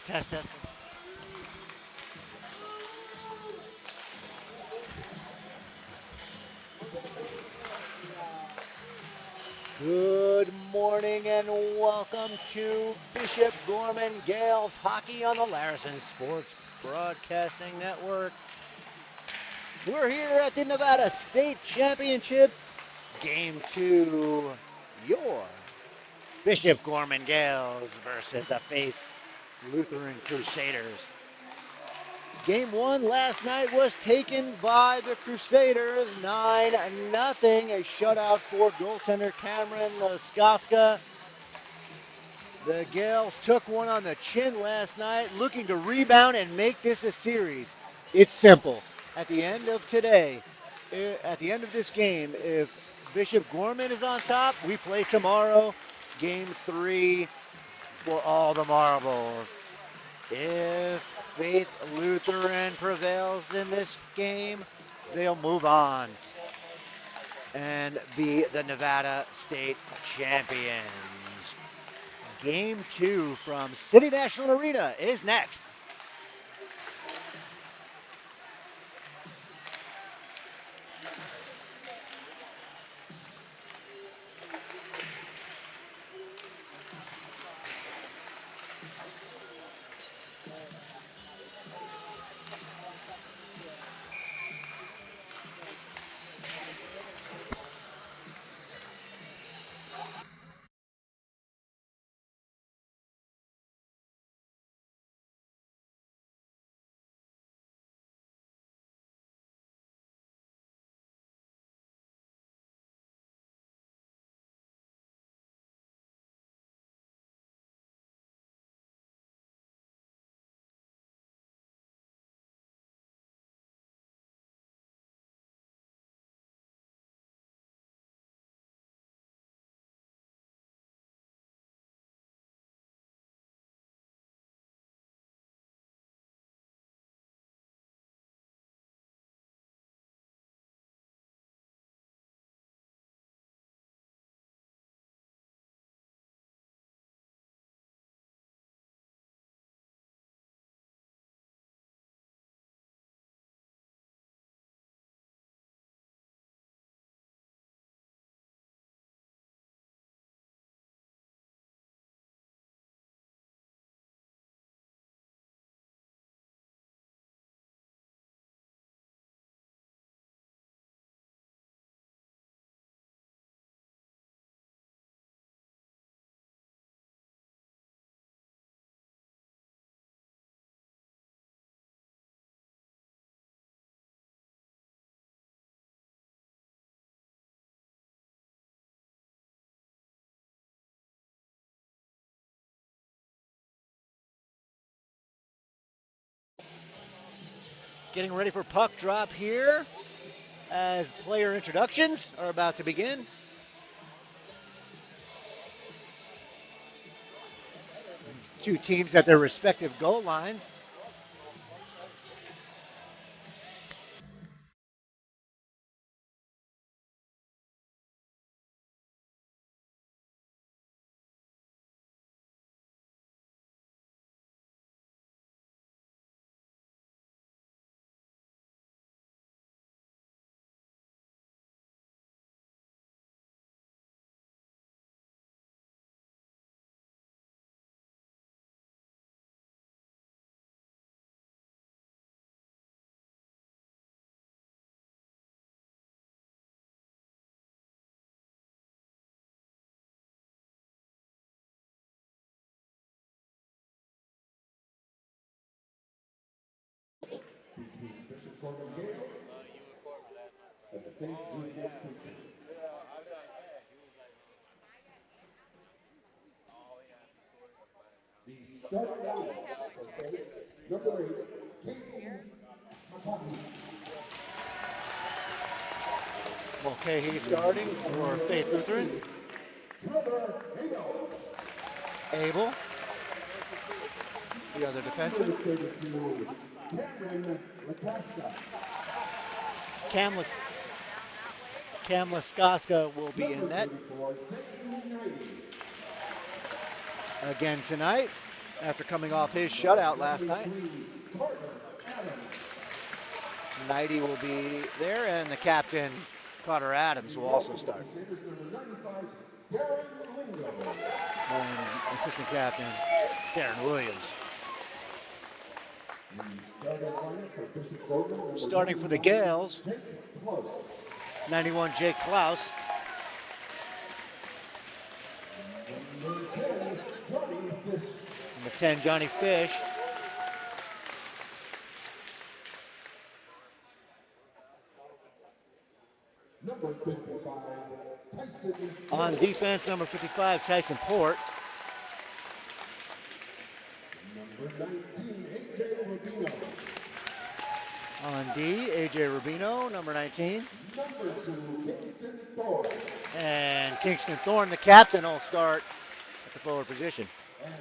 Test, test. Good morning and welcome to Bishop Gorman Gales Hockey on the Larison Sports Broadcasting Network. We're here at the Nevada State Championship, Game 2. Your Bishop Gorman Gales versus the Faith Lutheran Crusaders. Game 1 last night was taken by the Crusaders, 9-0, a shutout for goaltender Cameron Laskoska. The Gales took one on the chin last night, looking to rebound and make this a series. It's simple. At the end of today, at the end of this game, if Bishop Gorman is on top, we play tomorrow, Game 3 for all the marbles. If Faith Lutheran prevails in this game, they'll move on and be the Nevada State champions. Game 2 from City National Arena is next. Getting ready for puck drop here as player introductions are about to begin. Two teams at their respective goal lines. Between Bishop Gorman Gales and the Faith Lutheran Crusaders. The starting lineup for Faith, number 8, Katie McCarthy. Okay, he's starting for Faith Lutheran. Trevor Abel. Abel, the other defenseman. Number 32, Cameron Lacosta. Cam, Cam Laskoska will be in Number net 34, Satan Knighty. again tonight. after coming off his shutout last night. 73, Carter Adams. Knighty will be there, and the captain, Carter Adams, will also start. Receivers number 95, Darren Lingo. And assistant captain, Darren Williams. The starting lineup for Bishop Gorman, number Starting for the 91, Gales, Jake Close. 91, Jake Klaus. Number 10, Johnny Fish. Number 10, Johnny Fish. Number 55, Tyson. On defense, number 55, Tyson Port. Number 19, AJ Rubino. On D, AJ Rubino, number 19. Number 2, Kingston Thorne. And Kingston Thorne, the captain, will start at the forward position. And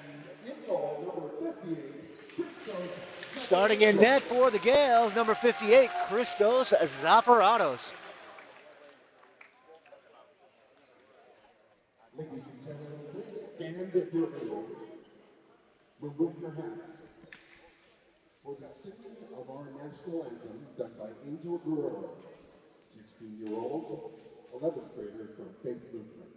in goal, number 58, Christos. Starting in net for the Gales, number 58, Christos Zafiratos. Ladies and gentlemen, please stand at your able. Remove your hats. For the singing of our national anthem done by Angel Guerrero, 16-year-old, 11th grader from Faith Lutheran.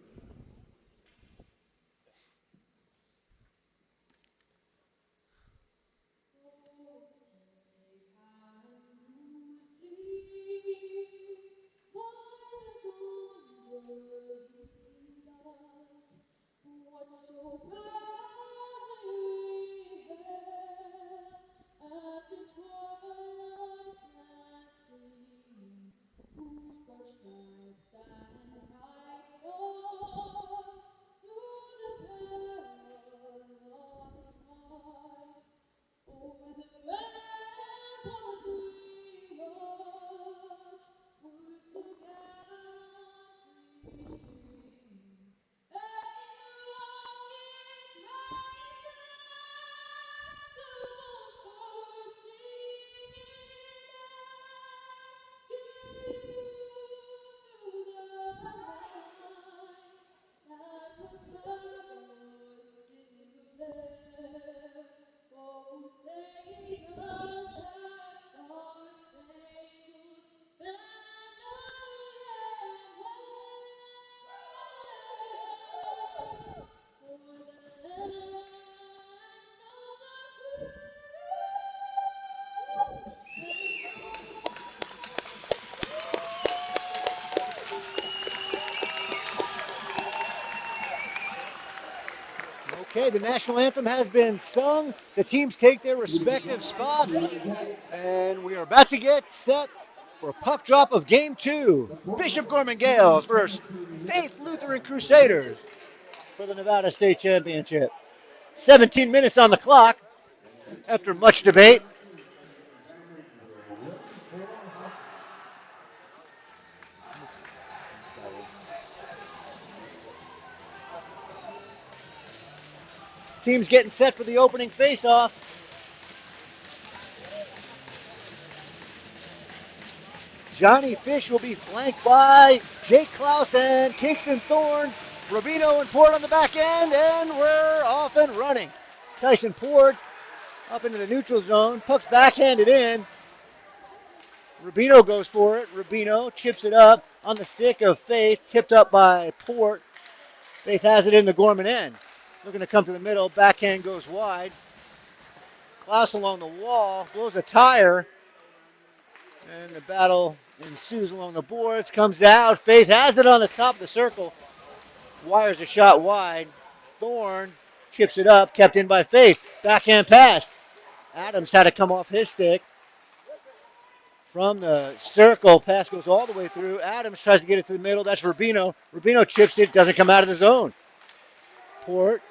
Okay, the national anthem has been sung. The teams take their respective spots. And we are about to get set for a puck drop of game 2. Bishop Gorman Gales versus Faith Lutheran Crusaders for the Nevada State Championship. 17 minutes on the clock after much debate. Teams getting set for the opening faceoff. Johnny Fish will be flanked by Jake Klaus and Kingston Thorne. Rubino and Port on the back end, and we're off and running. Tyson Port up into the neutral zone. Puck's backhanded in. Rubino goes for it. Rubino chips it up on the stick of Faith, tipped up by Port. Faith has it in the Gorman end. Looking to come to the middle. Backhand goes wide. Klaus along the wall, blows a tire. And the battle ensues along the boards. Comes out. Faith has it on the top of the circle. Wires a shot wide. Thorne chips it up. Kept in by Faith. Backhand pass. Adams had to come off his stick. From the circle, pass goes all the way through. Adams tries to get it to the middle. That's Rubino. Rubino chips it. Doesn't come out of the zone. Port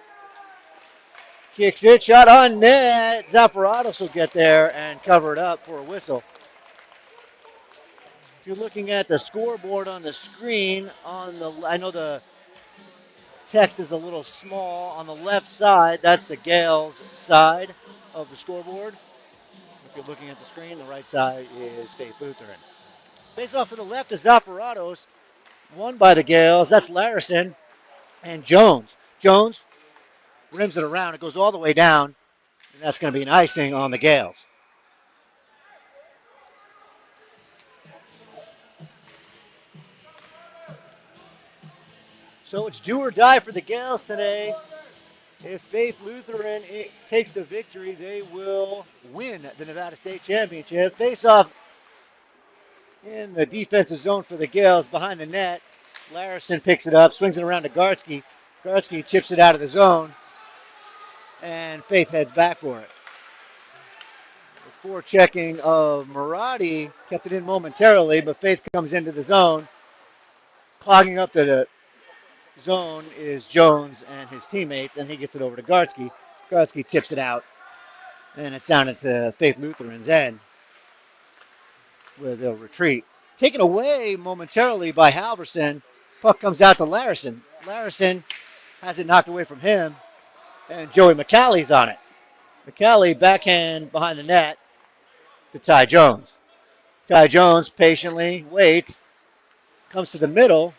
kicks it. Shot on net. Zafiratos will get there and cover it up for a whistle. If you're looking at the scoreboard on the screen, I know the text is a little small. On the left side, that's the Gales side of the scoreboard. If you're looking at the screen, the right side is Faith Lutheran. Face off to the left is Zafiratos, won by the Gales. That's Larison and Jones. Jones rims it around. It goes all the way down. And that's going to be an icing on the Gales. So it's do or die for the Gales today. If Faith Lutheran takes the victory, they will win the Nevada State Championship. Face off in the defensive zone for the Gales behind the net. Larison picks it up, swings it around to Gartsky. Gartsky chips it out of the zone, and Faith heads back for it. The forechecking of Maradi kept it in momentarily, but Faith comes into the zone. Clogging up the zone is Jones and his teammates, and he gets it over to Gartsky. Gartsky tips it out, and it's down at the Faith Lutheran's end where they'll retreat. Taken away momentarily by Halverson. Puck comes out to Larison. Larison has it knocked away from him, and Joey McCally's on it. McCally backhand behind the net to Ty Jones. Ty Jones patiently waits, comes to the middle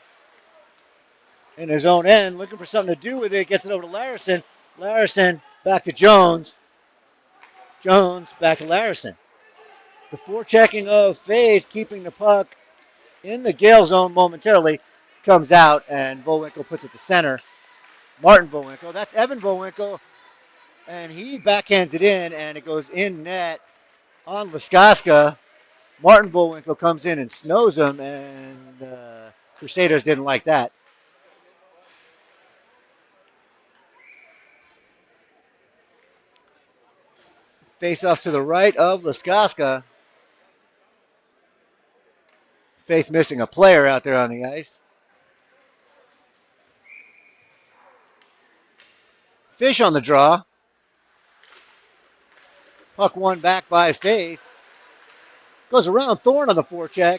in his own end, looking for something to do with it, gets it over to Larison. Larison back to Jones. Jones back to Larison. The forechecking of Faith, keeping the puck in the Gale zone momentarily, comes out, and Bowinkle puts it to center. Martin Bowinkle, that's Evan Bowinkle, and he backhands it in, and it goes in net on Laskaska. Martin Bowinkle comes in and snows him, and Crusaders didn't like that. Face off to the right of Laskaska. Faith missing a player out there on the ice. Fish on the draw. Puck won back by Faith. Goes around Thorne on the forecheck.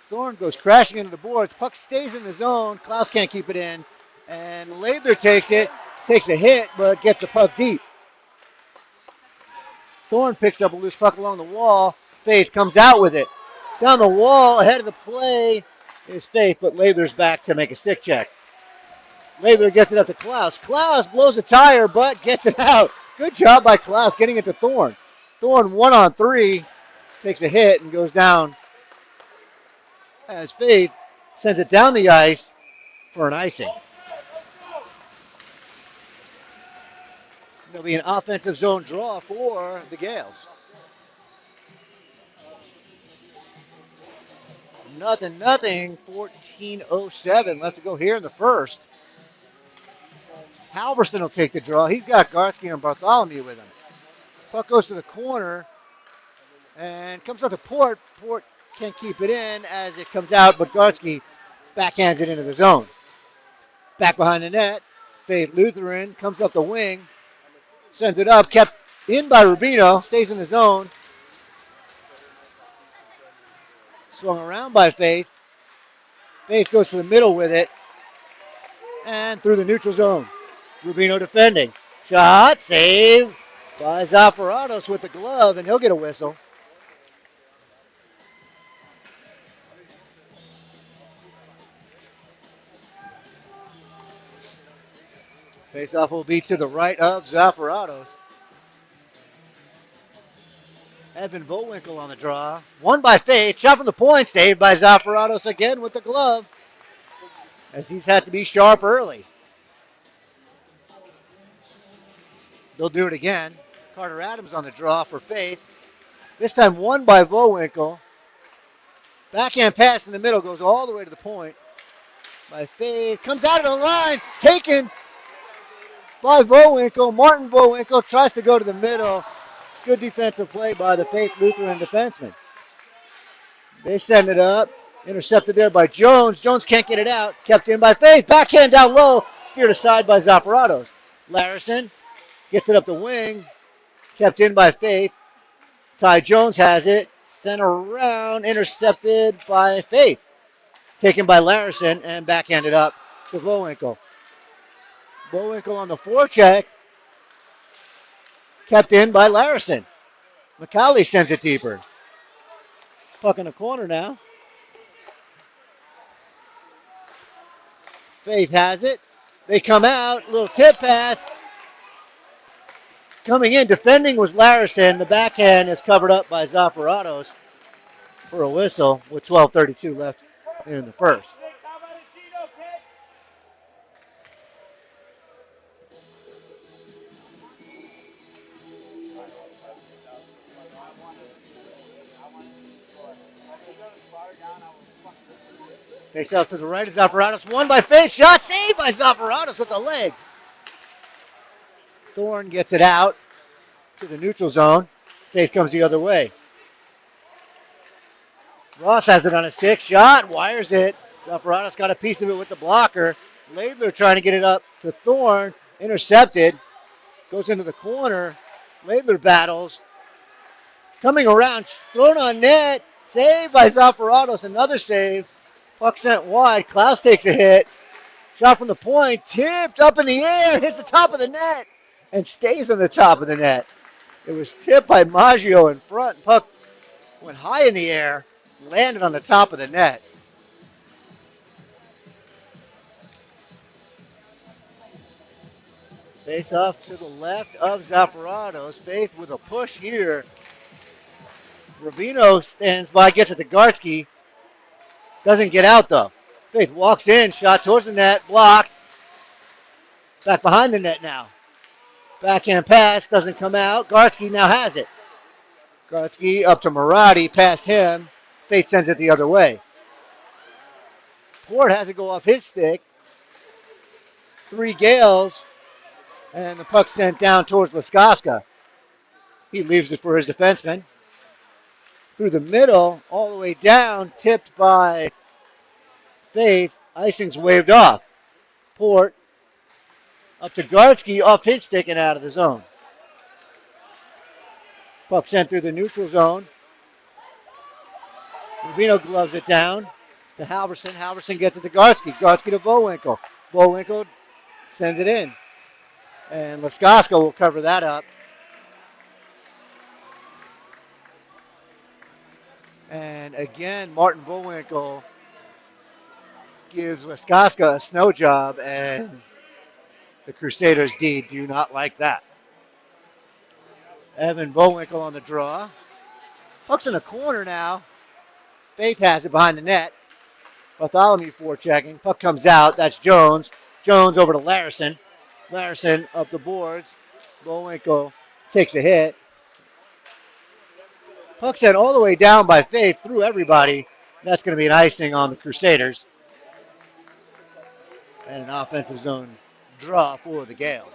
Thorne goes crashing into the boards. Puck stays in the zone. Klaus can't keep it in. And Lather takes it. Takes a hit, but gets the puck deep. Thorne picks up a loose puck along the wall. Faith comes out with it. Down the wall, ahead of the play is Faith, but Lather's back to make a stick check. Lather gets it up to Klaus. Klaus blows a tire, but gets it out. Good job by Klaus getting it to Thorne. Thorne 1-on-3, takes a hit and goes down as Faith sends it down the ice for an icing. There'll be an offensive zone draw for the Gales. Nothing. 14:07 left to go here in the first. Halverson will take the draw. He's got Gartsky and Bartholomew with him. Puck goes to the corner and comes out to Port. Port can't keep it in as it comes out, but Gartsky backhands it into the zone. Back behind the net, Faith Lutheran comes up the wing, sends it up, kept in by Rubino, stays in the zone. Swung around by Faith. Faith goes to the middle with it and through the neutral zone. Rubino defending. Shot, save by Zafaratos with the glove, and he'll get a whistle. Faceoff will be to the right of Zafaratos. Evan Bowinkle on the draw. Won by Faith. Shot from the point. Saved by Zafaratos again with the glove, as he's had to be sharp early. They'll do it again. Carter Adams on the draw for Faith. This time won by Bowinkle. Backhand pass in the middle goes all the way to the point by Faith. Comes out of the line. Taken by Bowinkle. Martin Bowinkle tries to go to the middle. Good defensive play by the Faith Lutheran defenseman. They send it up. Intercepted there by Jones. Jones can't get it out. Kept in by Faith. Backhand down low. Steered aside by Zafaratos. Larison gets it up the wing. Kept in by Faith. Ty Jones has it. Sent around. Intercepted by Faith. Taken by Larison and backhanded up to Bowinkle. Bowinkle on the forecheck. Kept in by Larison. McCauley sends it deeper. Puck in the corner now. Faith has it. They come out. Little tip pass. Coming in, defending was Larison. The backhand is covered up by Zaparados for a whistle with 12:32 left in the first. Face out to the right of Zaparados. Won by Faith. Shot saved by Zaparados with the leg. Thorne gets it out to the neutral zone. Faith comes the other way. Ross has it on a stick. Shot. Wires it. Zaparados got a piece of it with the blocker. Laidler trying to get it up to Thorne. Intercepted. Goes into the corner. Laidler battles. Coming around. Thrown on net. Saved by Zaparados. Another save. Puck sent wide. Klaus takes a hit. Shot from the point. Tipped up in the air. Hits the top of the net. And stays on the top of the net. It was tipped by Maggio in front. Puck went high in the air. Landed on the top of the net. Face off to the left of Zaparados. Faith with a push here. Rubino stands by, gets it to Gartsky. Doesn't get out though. Faith walks in, shot towards the net, blocked. Back behind the net now. Backhand pass, doesn't come out. Gartsky now has it. Gartsky up to Marati, past him. Faith sends it the other way. Port has it go off his stick. 3 Gales. And the puck sent down towards Laskaska. He leaves it for his defenseman. Through the middle, all the way down, tipped by Faith. Icing's waved off. Port up to Gartsky, off his stick and out of the zone. Puck sent through the neutral zone. Rubino gloves it down to Halverson. Halverson gets it to Gartsky. Gartsky to Bowinkle. Bowinkle sends it in. And Laskaska will cover that up. And again, Martin Bowinkle gives Laskaska a snow job, and the Crusaders D do not like that. Evan Bowinkle on the draw. Puck's in the corner now. Faith has it behind the net. Bartholomew forechecking. Puck comes out. That's Jones. Jones over to Larison. Larison up the boards. Bowinkle takes a hit. Puck sent all the way down by Faith through everybody. That's going to be an icing on the Crusaders. And an offensive zone draw for the Gale.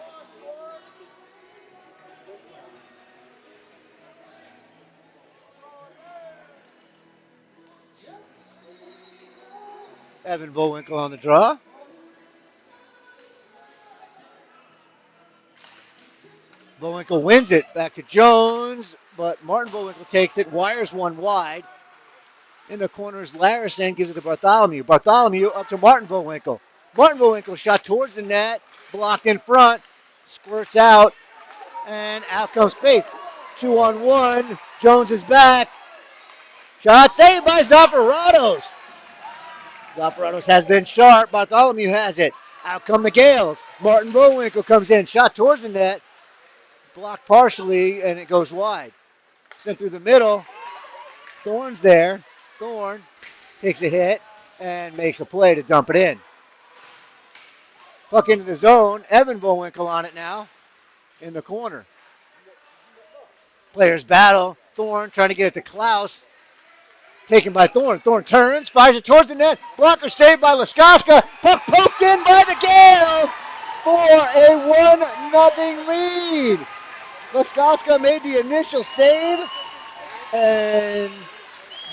Evan Bowinkle on the draw. Bowinkle wins it back to Jones, but Martin Bowinkle takes it, wires one wide. In the corners, Larison gives it to Bartholomew. Bartholomew up to Martin Bowinkle. Martin Bowinkle shot towards the net, blocked in front, squirts out, and out comes Faith. 2-on-1. Jones is back. Shot saved by Zaparados. Zaparados has been sharp. Bartholomew has it. Out come the Gales. Martin Bowinkle comes in. Shot towards the net. Blocked partially, and it goes wide. Sent through the middle. Thorne's there. Thorne takes a hit and makes a play to dump it in. Puck into the zone. Evan Bowinkle on it now in the corner. Players battle. Thorne trying to get it to Klaus. Taken by Thorne. Thorne turns, fires it towards the net. Blocker saved by Laskaska. Puck poked in by the Gales for a 1-0 lead. Laskaska made the initial save, and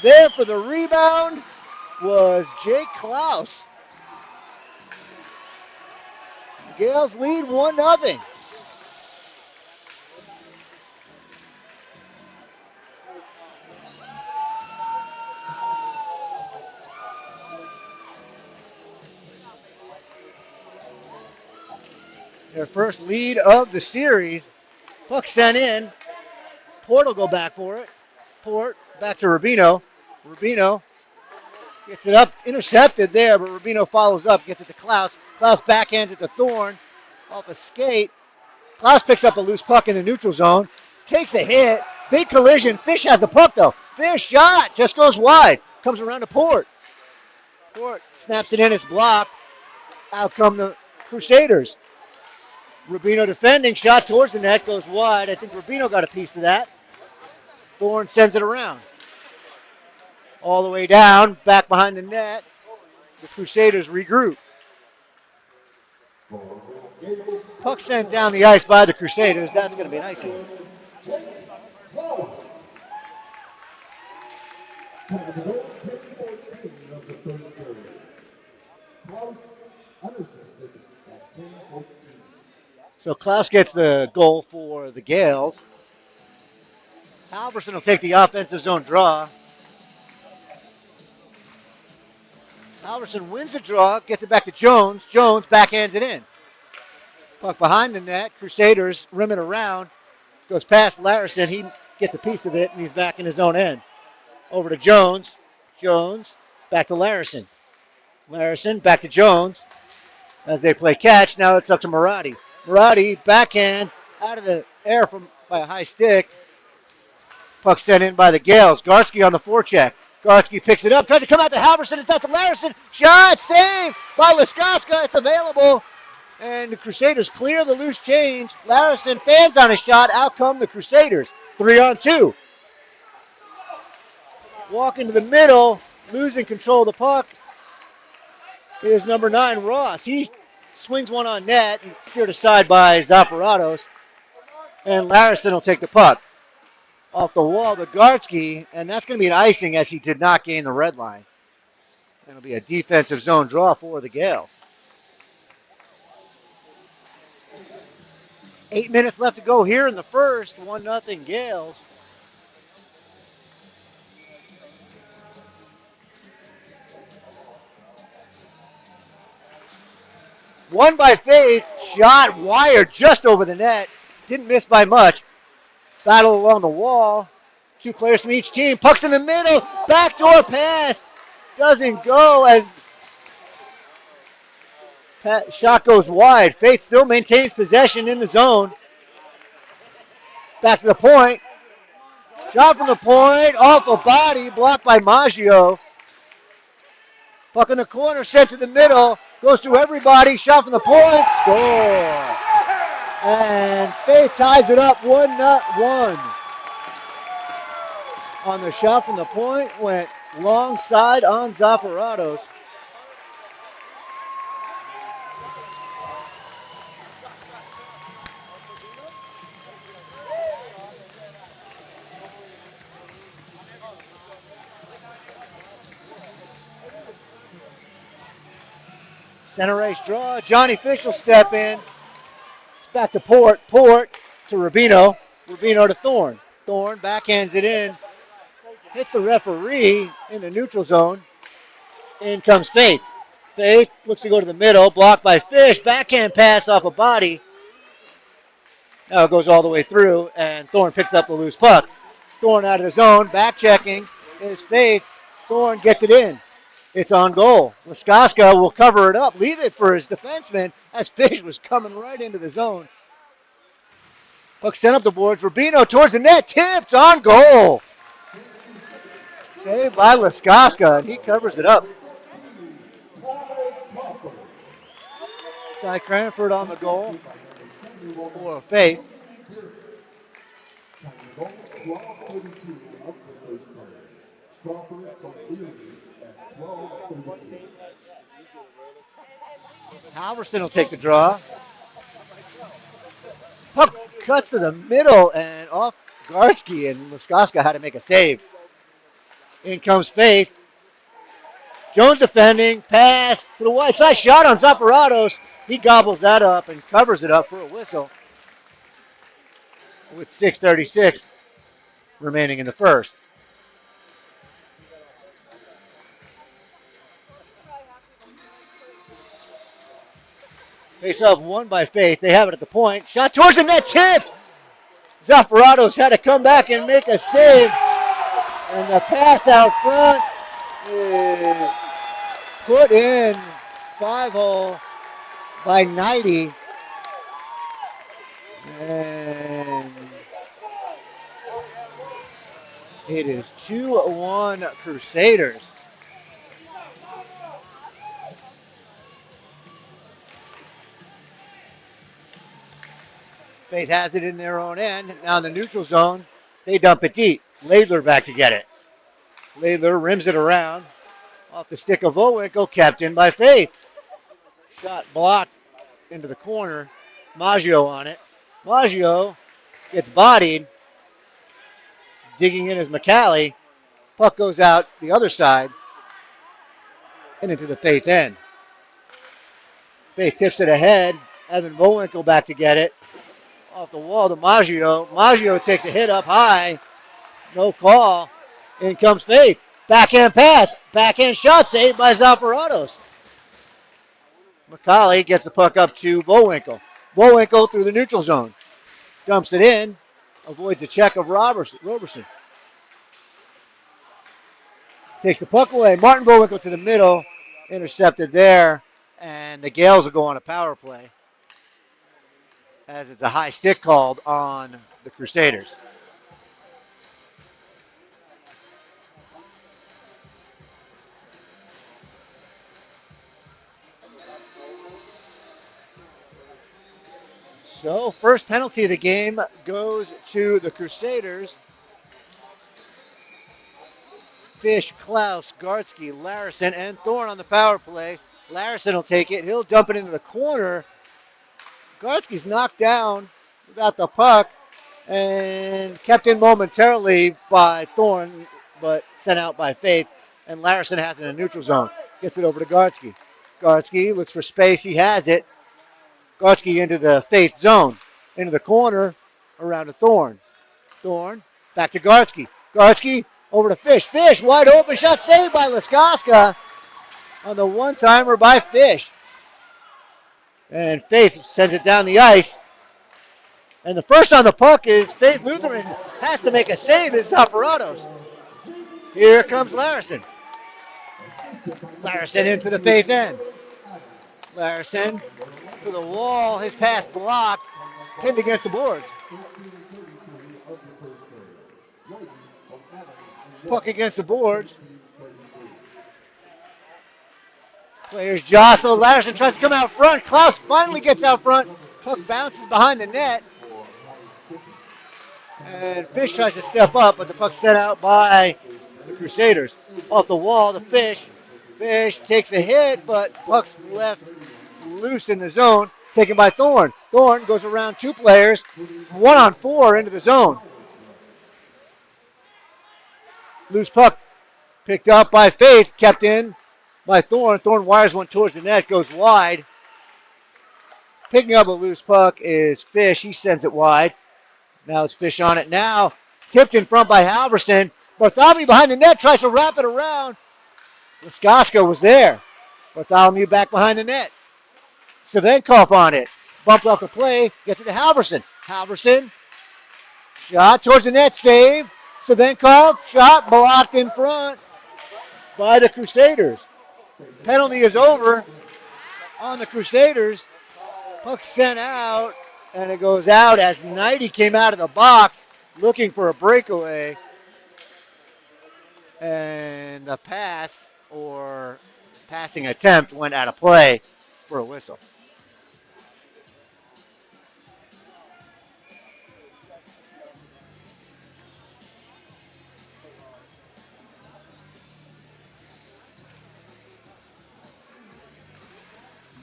there for the rebound was Jake Klaus. Gales lead 1-0. Their first lead of the series. Puck sent in. Port will go back for it. Port back to Rubino. Rubino gets it up, intercepted there, but Rubino follows up, gets it to Klaus. Klaus backhands it to Thorne off a skate. Klaus picks up a loose puck in the neutral zone, takes a hit, big collision. Fish has the puck though. Fish shot, just goes wide, comes around to Port. Port snaps it in, it's blocked. Out come the Crusaders. Rubino defending, shot towards the net, goes wide. I think Rubino got a piece of that. Thorne sends it around. All the way down, back behind the net. The Crusaders regroup. Puck sent down the ice by the Crusaders. That's going to be an icing. So Klaus gets the goal for the Gales. Halverson will take the offensive zone draw. Halverson wins the draw, gets it back to Jones. Jones backhands it in. Puck behind the net. Crusaders rim it around. Goes past Larison. He gets a piece of it, and he's back in his own end. Over to Jones. Jones back to Larison. Larison back to Jones as they play catch. Now it's up to Marotti. Marotti backhand out of the air by a high stick. Puck sent in by the Gales. Garski on the forecheck. Garski picks it up, tries to come out to Halverson. It's out to Larison. Shot, save by Wiskoska. It's available. And the Crusaders clear the loose change. Larison fans on a shot. Out come the Crusaders. 3-on-2. Walk into the middle, losing control of the puck is number 9, Ross. He swings one on net and steered aside by Zaparados. And Larison will take the puck. Off the wall to Garski, and that's going to be an icing as he did not gain the red line. It'll be a defensive zone draw for the Gales. 8 minutes left to go here in the first. 1-0 Gales. Won by Faith. Shot wired just over the net. Didn't miss by much. Battle along the wall. 2 players from each team. Puck's in the middle. Backdoor pass. Doesn't go as shot goes wide. Faith still maintains possession in the zone. Back to the point. Shot from the point. Off a body. Blocked by Maggio. Puck in the corner. Sent to the middle. Goes through everybody. Shot from the point. Score. And Faith ties it up 1-1. On the shot from the point. Went long side on Zaparados. Center ice draw. Johnny Fish will step in. Back to Port. Port to Rubino. Rubino to Thorne. Thorne backhands it in. Hits the referee in the neutral zone. In comes Faith. Faith looks to go to the middle. Blocked by Fish. Backhand pass off a body. Now it goes all the way through, and Thorne picks up the loose puck. Thorne out of the zone. Back checking is Faith. Thorne gets it in. It's on goal. Wiskoska will cover it up, leave it for his defenseman as Fish was coming right into the zone. Puck sent up the boards. Rubino towards the net. Tipped on goal. Saved by Wiskoska, and he covers it up. Ty Cranford on the goal for Faith. Halverson will take the draw. Puck cuts to the middle and off Garski, and Wiskoska had to make a save. In comes Faith. Jones defending, pass to the wide side, shot on Zaparados. He gobbles that up and covers it up for a whistle. With 6:36 remaining in the first. Face-off won by Faith. They have it at the point. Shot towards the net, tipped. Zaparados had to come back and make a save. And the pass out front is put in 5-hole by 90. And it is 2-1 Crusaders. Faith has it in their own end. Now in the neutral zone, they dump it deep. Laidler back to get it. Laidler rims it around. Off the stick of Vowinkle, kept in by Faith. Shot blocked into the corner. Maggio on it. Maggio gets bodied. Digging in is McCallie. Puck goes out the other side and into the Faith end. Faith tips it ahead. Evan Vowinkle back to get it. Off the wall to Maggio. Maggio takes a hit up high. No call. In comes Faith. Backhand pass. Backhand shot saved by Zafaratos. McCallie gets the puck up to Vowinkle. Vowinkle through the neutral zone. Dumps it in. Avoids a check of Roberson. Takes the puck away. Martin Vowinkle to the middle. Intercepted there. And the Gales will go on a power play, as it's a high stick called on the Crusaders. So, first penalty of the game goes to the Crusaders. Fish, Klaus, Gartsky, Larison, and Thorne on the power play. Larison will take it. He'll dump it into the corner. Gartsky's knocked down without the puck and kept in momentarily by Thorne, but sent out by Faith. And Larison has it in a neutral zone. Gets it over to Gartsky. Gartsky looks for space. He has it. Gartsky into the Faith zone. Into the corner, around to Thorne. Thorne, back to Gartsky. Gartsky, over to Fish. Fish, wide open. Shot saved by Laskoska on the one-timer by Fish. And Faith sends it down the ice. And the first on the puck is Faith Lutheran. Has to make a save. It's Zaparatos. Here comes Larison. Larison into the Faith end. Larison to the wall. His pass blocked. Pinned against the boards. Puck against the boards. Players jostle. Larison tries to come out front. Klaus finally gets out front. Puck bounces behind the net. And Fish tries to step up, but the puck's sent out by the Crusaders. Off the wall to Fish. Fish takes a hit, but puck's left loose in the zone. Taken by Thorne. Thorne goes around two players. 1-on-4 into the zone. Loose puck picked up by Faith. Kept in by Thorne. Thorne wires one towards the net. Goes wide. Picking up a loose puck is Fish. He sends it wide. Now it's Fish on it. Now tipped in front by Halverson. Bartholomew behind the net tries to wrap it around. Laskoska was there. Bartholomew back behind the net. Savenkov on it. Bumped off the play. Gets it to Halverson. Halverson. Shot towards the net. Save. Savenkov. Shot blocked in front by the Crusaders. Penalty is over on the Crusaders. Puck sent out. And it goes out as Knighty came out of the box looking for a breakaway. And the pass or passing attempt went out of play for a whistle.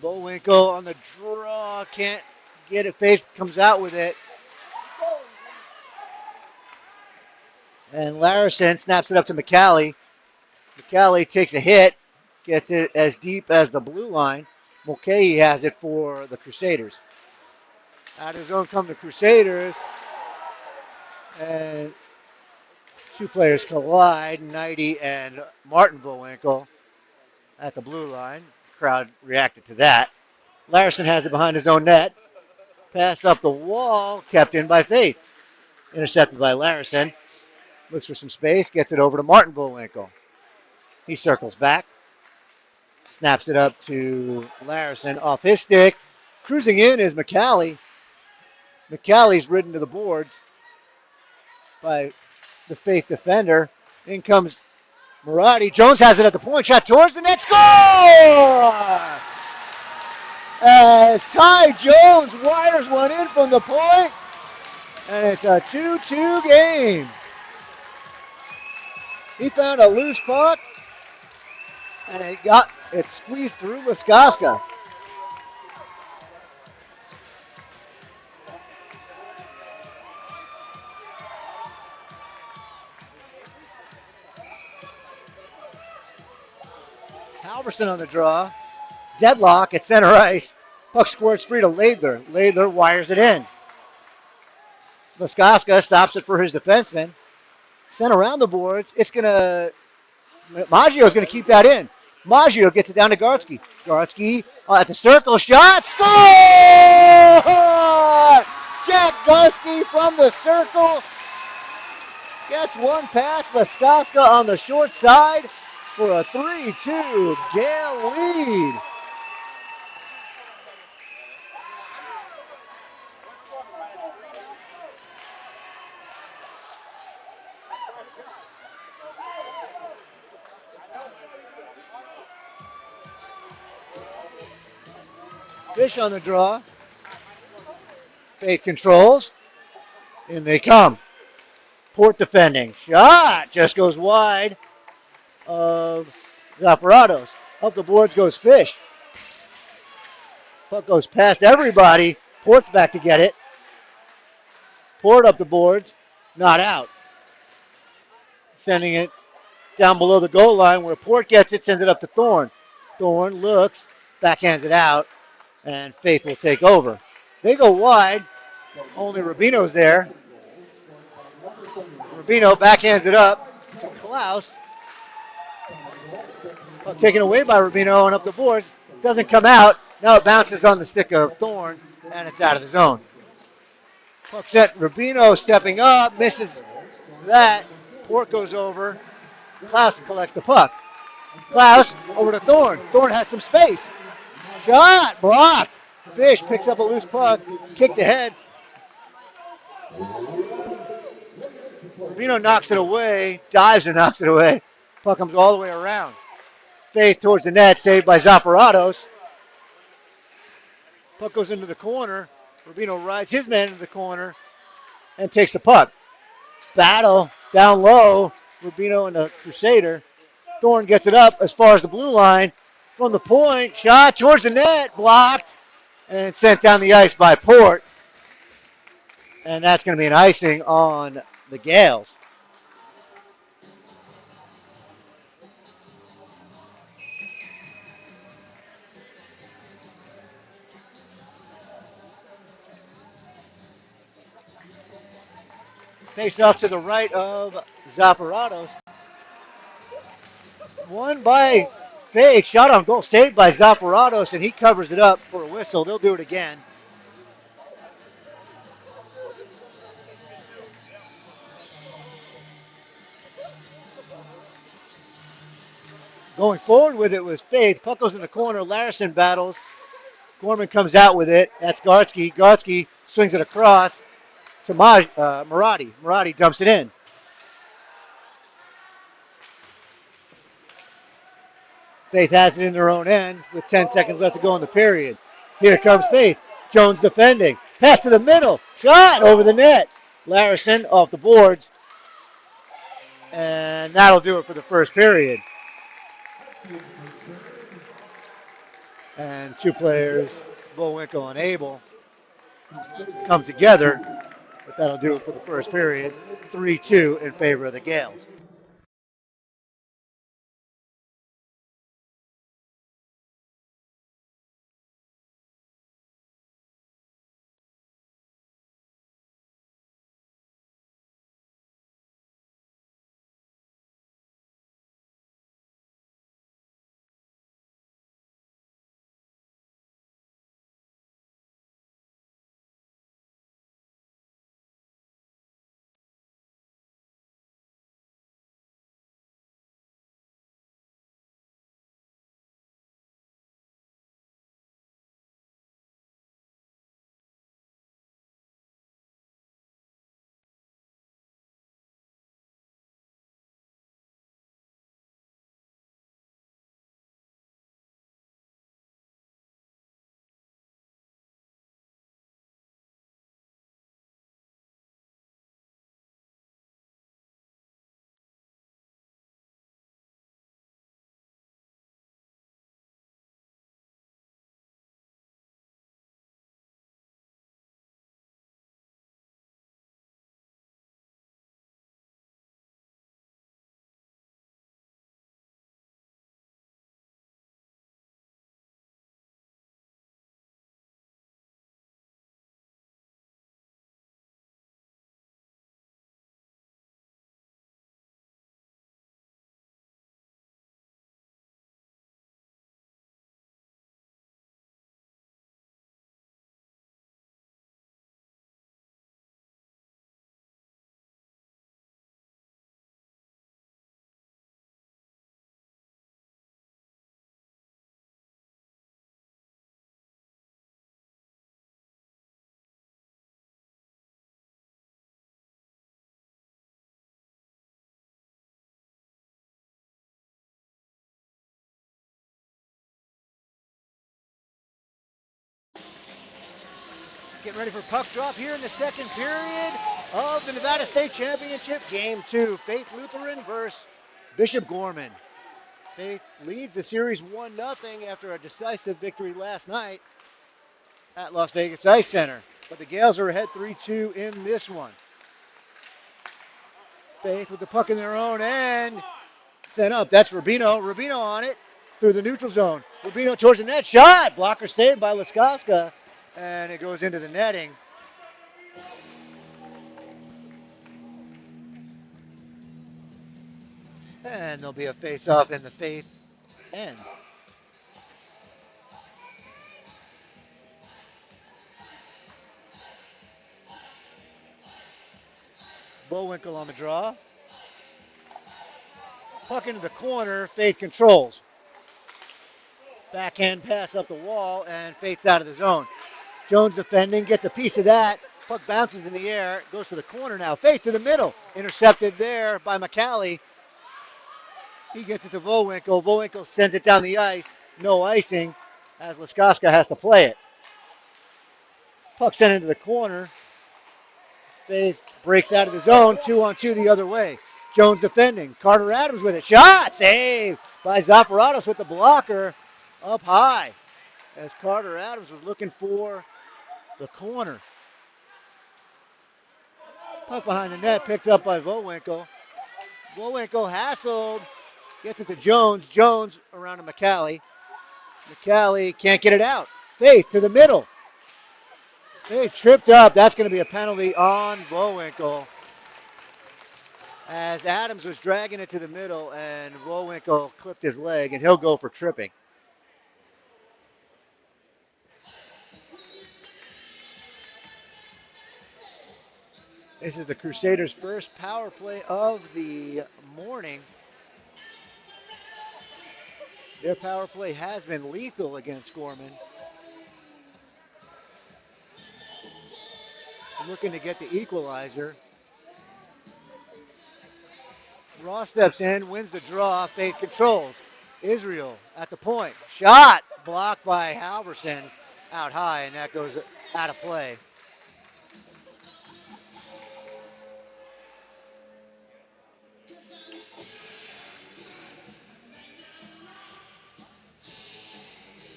Bullwinkle on the draw. Can't get it. Faith comes out with it. And Larison snaps it up to McCallie. McCallie takes a hit. Gets it as deep as the blue line. Mulcahy has it for the Crusaders. Out of his own come the Crusaders. And two players collide. Knighty and Martin Bullwinkle at the blue line. Crowd reacted to that. Larison has it behind his own net. Pass up the wall, kept in by Faith. Intercepted by Larison. Looks for some space, gets it over to Martin Bullwinkle. He circles back. Snaps it up to Larison off his stick. Cruising in is McCallie. McCallie's ridden to the boards by the Faith defender. In comes Marotti. Jones has it at the point. Shot towards the net. Score! As Ty Jones wires one in from the point, and it's a 2-2 game. He found a loose puck, and it squeezed through Muskoska. Halverson on the draw. Deadlock at center ice. Puck squirts free to Laidler. Laidler wires it in. Muskoska stops it for his defenseman. Sent around the boards. Maggio's going to keep that in. Maggio gets it down to Gartsky. Gartsky at the circle shot. Score! Jack Gartsky from the circle gets one past Muskoska on the short side for a 3-2 Gale lead. Fish on the draw. Faith controls. In they come. Port defending. Shot just goes wide of Zapparados. Up the boards goes Fish. Puck goes past everybody. Port's back to get it. Port up the boards. Not out. Sending it down below the goal line where Port gets it, sends it up to Thorne. Thorne looks, backhands it out, and Faith will take over. They go wide. Only Rubino's there. Rubino backhands it up to Klaus. Taken away by Rubino and up the boards. Doesn't come out. Now it bounces on the stick of Thorne, and it's out of the zone. Puck set. Rubino stepping up, misses that. Port goes over. Klaus collects the puck. Klaus over to Thorne. Thorne has some space. Shot blocked. Fish picks up a loose puck, kicked ahead. Rubino knocks it away, dives and knocks it away. Puck comes all the way around. Faith towards the net, saved by Zapparados. Puck goes into the corner. Rubino rides his man into the corner and takes the puck. Battle down low. Rubino and the Crusader. Thorne gets it up as far as the blue line. From the point, shot towards the net, blocked, and sent down the ice by Port. And that's going to be an icing on the Gales. Faced off to the right of Zapparados. Won by Faith. Shot on goal. Saved by Zapparados, and he covers it up for a whistle. They'll do it again. Going forward with it was Faith. Puck goes in the corner. Larison battles. Gorman comes out with it. That's Gartsky. Gartsky swings it across to Marotti. Marotti dumps it in. Faith has it in their own end with 10 seconds left to go in the period. Here comes Faith. Jones defending. Pass to the middle. Shot over the net. Larison off the boards. And that'll do it for the first period. And two players, Bowinkle and Abel, come together. But that'll do it for the first period. 3-2 in favor of the Gales. Getting ready for puck drop here in the second period of the Nevada State Championship Game 2. Faith Lutheran versus Bishop Gorman. Faith leads the series 1-0 after a decisive victory last night at Las Vegas Ice Center. But the Gales are ahead 3-2 in this one. Faith with the puck in their own end. Set up. That's Rubino. Rubino on it through the neutral zone. Rubino towards the net. Shot. Blocker saved by Laskoska. And it goes into the netting. And there'll be a face-off in the Faith end. Bowinkle on the draw. Puck into the corner. Faith controls. Backhand pass up the wall, and Faith's out of the zone. Jones defending, gets a piece of that. Puck bounces in the air, goes to the corner now. Faith to the middle. Intercepted there by McCallie. He gets it to Bowinkle. Bowinkle sends it down the ice. No icing, as Laskoska has to play it. Puck sent into the corner. Faith breaks out of the zone, 2-on-2 the other way. Jones defending. Carter Adams with it. Shot! Save by Zafaratos with the blocker up high as Carter Adams was looking for the corner. Puck behind the net picked up by Bowinkle. Bowinkle hassled. Gets it to Jones. Jones around to McCallie. McCallie can't get it out. Faith to the middle. Faith tripped up. That's going to be a penalty on Bowinkle. As Adams was dragging it to the middle and Bowinkle clipped his leg, and he'll go for tripping. This is the Crusaders' first power play of the morning. Their power play has been lethal against Gorman. Looking to get the equalizer. Ross steps in, wins the draw. Faith controls. Israel at the point. Shot blocked by Halverson out high, and that goes out of play.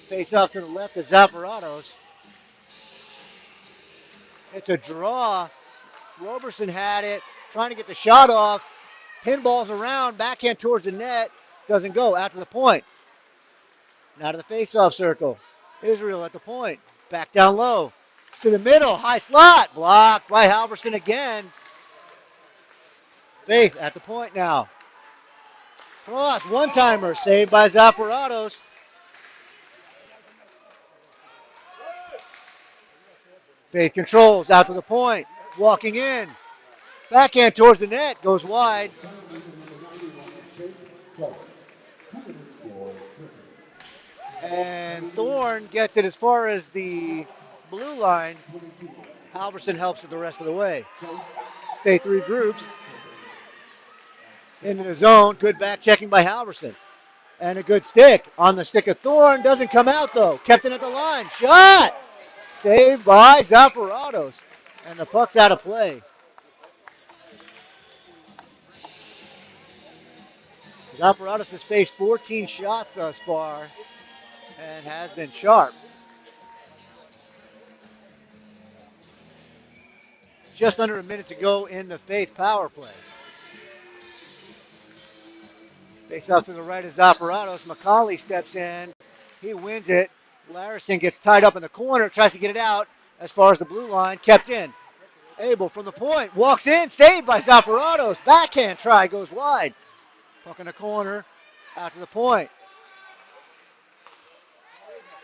Face off to the left of Zafaratos. It's a draw. Roberson had it, trying to get the shot off. Pinballs around, backhand towards the net. Doesn't go after the point. Now to the face-off circle. Israel at the point. Back down low. To the middle. High slot. Blocked by Halverson again. Faith at the point now. Cross. One-timer. Saved by Zafaratos. Faith controls. Out to the point. Walking in. Backhand towards the net. Goes wide. And Thorne gets it as far as the blue line. Halverson helps it the rest of the way. Faith regroups. Into the zone. Good back checking by Halverson. And a good stick. On the stick of Thorne. Doesn't come out though. Kept it at the line. Shot! Saved by Zafaratos. And the puck's out of play. Zafaratos has faced 14 shots thus far and has been sharp. Just under a minute to go in the Faith power play. Face off to the right of Zafaratos. McCallie steps in. He wins it. Larison gets tied up in the corner, tries to get it out as far as the blue line. Kept in. Abel from the point. Walks in. Saved by Zafaratos. Backhand try goes wide. Puck in the corner. Out to the point.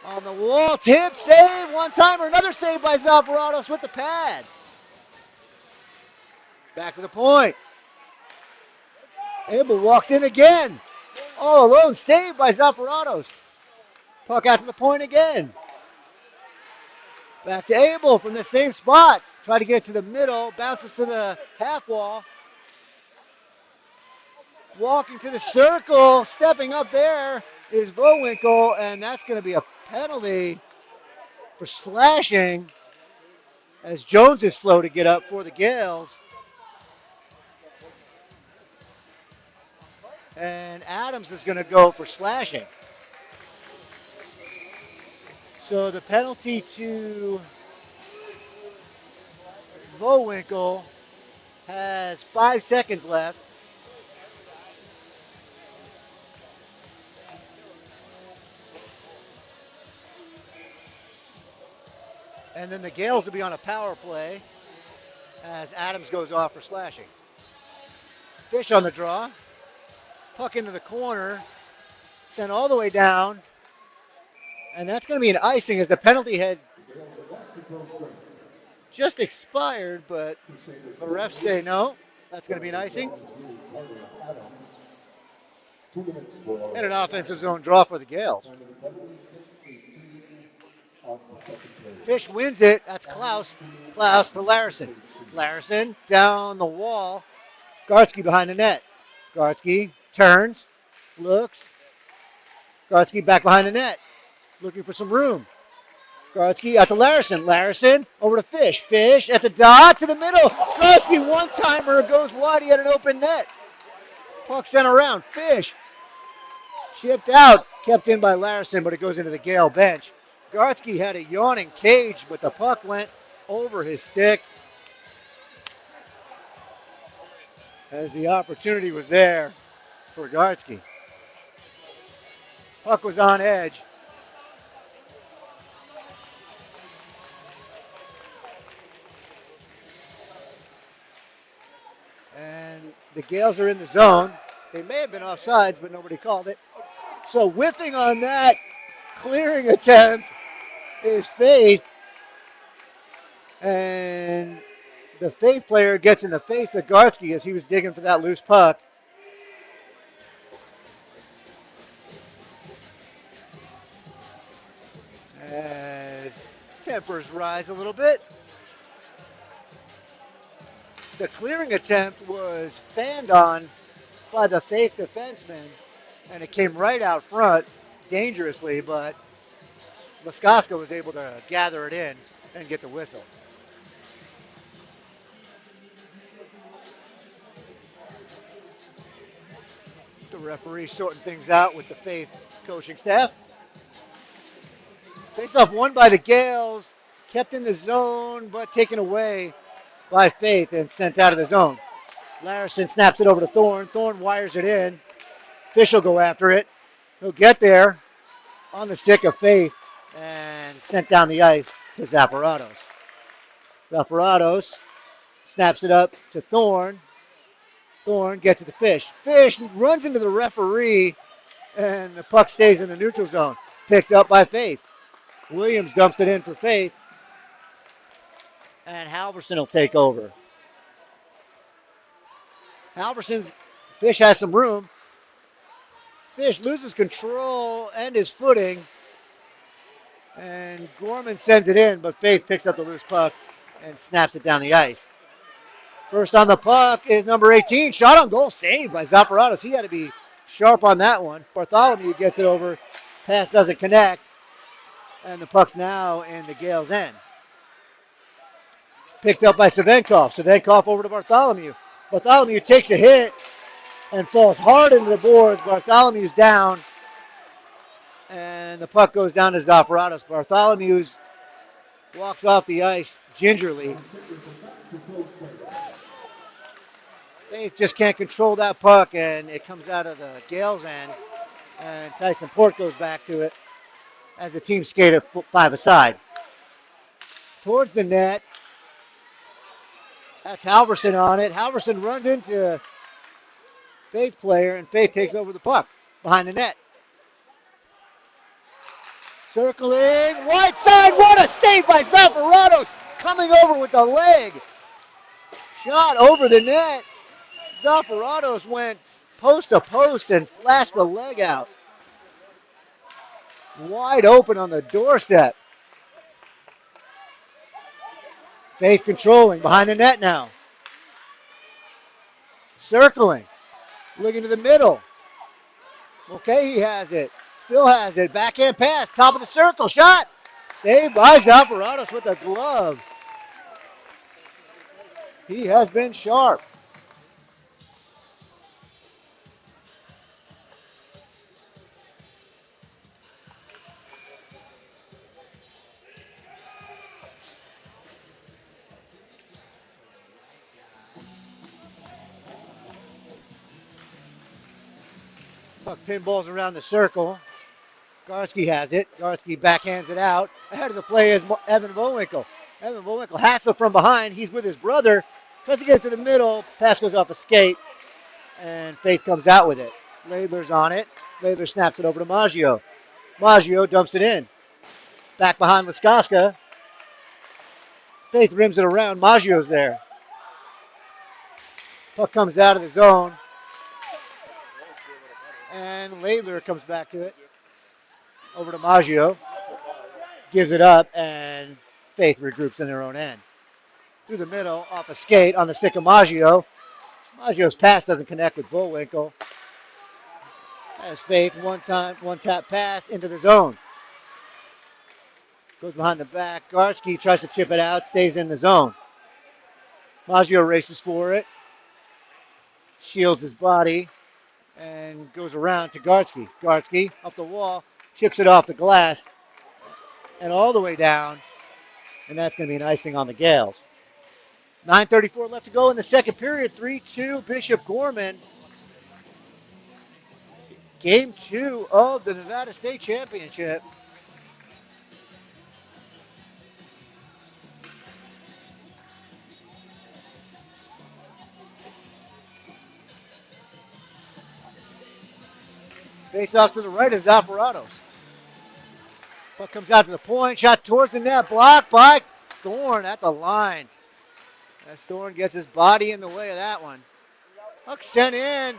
On the wall. Tip. Save. One-timer. Another save by Zafaratos with the pad. Back to the point. Abel walks in again. All alone. Saved by Zafaratos. Puck out to the point again. Back to Abel from the same spot. Try to get it to the middle. Bounces to the half wall. Walking to the circle. Stepping up there is Bowinkle. And that's going to be a penalty for slashing. as Jones is slow to get up for the Gales. And Adams is going to go for slashing. So the penalty to Vowinkle has 5 seconds left. And then the Gales will be on a power play as Adams goes off for slashing. Fish on the draw. Puck into the corner. Sent all the way down. And that's going to be an icing as the penalty had just expired, but the refs say no. That's going to be an icing. And an offensive zone draw for the Gales. Fish wins it. That's Klaus. Klaus to Larson. Larson down the wall. Gartsky behind the net. Gartsky turns, looks. Gartsky back behind the net, looking for some room. Gartsky out to Larson. Larson over to Fish. Fish at the dot to the middle. Gartsky one-timer goes wide. He had an open net. Puck sent around. Fish chipped out, kept in by Larson, but it goes into the Gale bench. Gartsky had a yawning cage, but the puck went over his stick as the opportunity was there for Gartsky. Puck was on edge. And the Gales are in the zone. They may have been offsides, but nobody called it. So whiffing on that clearing attempt is Faith. And the Faith player gets in the face of Gartsky as he was digging for that loose puck. As tempers rise a little bit. The clearing attempt was fanned on by the Faith defenseman, and it came right out front dangerously, but Laskoska was able to gather it in and get the whistle. The referee sorting things out with the Faith coaching staff. Face-off won by the Gales, kept in the zone, but taken away by Faith and sent out of the zone. Larson snaps it over to Thorne. Thorne wires it in. Fish will go after it. He'll get there on the stick of Faith and sent down the ice to Zaparados. Zaparados snaps it up to Thorne. Thorne gets it to Fish. Fish runs into the referee, and the puck stays in the neutral zone. Picked up by Faith. Williams dumps it in for Faith, and Halverson will take over. Fish has some room. Fish loses control and his footing, and Gorman sends it in, but Faith picks up the loose puck and snaps it down the ice. First on the puck is number 18. Shot on goal, saved by Zaparados. He had to be sharp on that one. Bartholomew gets it over. Pass doesn't connect. And the puck's now in the Gales' end. Picked up by Savenkov. Savenkov over to Bartholomew. Bartholomew takes a hit and falls hard into the boards. Bartholomew's down. And the puck goes down to Zaparados. Bartholomew walks off the ice gingerly. Faith just can't control that puck, and it comes out of the Gales' end. And Tyson Port goes back to it as the team skate at 5 aside. Towards the net. That's Halverson on it. Halverson runs into Faith player, and Faith takes over the puck behind the net. Circling, right side, what a save by Zaparados, coming over with the leg. Shot over the net. Zaparados went post to post and flashed the leg out. Wide open on the doorstep. Faith controlling behind the net now. Circling, looking to the middle. Okay, he has it. Still has it. Backhand pass, top of the circle, shot. Saved by Zaparados with a glove. He has been sharp. Puck pinballs around the circle. Garski has it. Garski backhands it out. Ahead of the play is Evan Bowinkle. Evan Bowinkle hassled from behind. He's with his brother. Tries to get to the middle. Pass goes off a skate, and Faith comes out with it. Laidler's on it. Laidler snaps it over to Maggio. Maggio dumps it in. Back behind Laskoska. Faith rims it around. Maggio's there. Puck comes out of the zone. And Laidler comes back to it. Over to Maggio. Gives it up, and Faith regroups in their own end. Through the middle, off a skate on the stick of Maggio. Maggio's pass doesn't connect with Bullwinkle. As Faith, one tap pass into the zone. Goes behind the back. Garski tries to chip it out, stays in the zone. Maggio races for it. Shields his body and goes around to Garski. Garski up the wall, chips it off the glass and all the way down. And that's going to be an icing on the Gales. 9:34 left to go in the second period. 3-2 Bishop Gorman. Game 2 of the Nevada State Championship. Face off to the right is Zafaratos. Puck comes out to the point. Shot towards the net. Blocked by Thorne at the line. As Thorne gets his body in the way of that one. Puck sent in.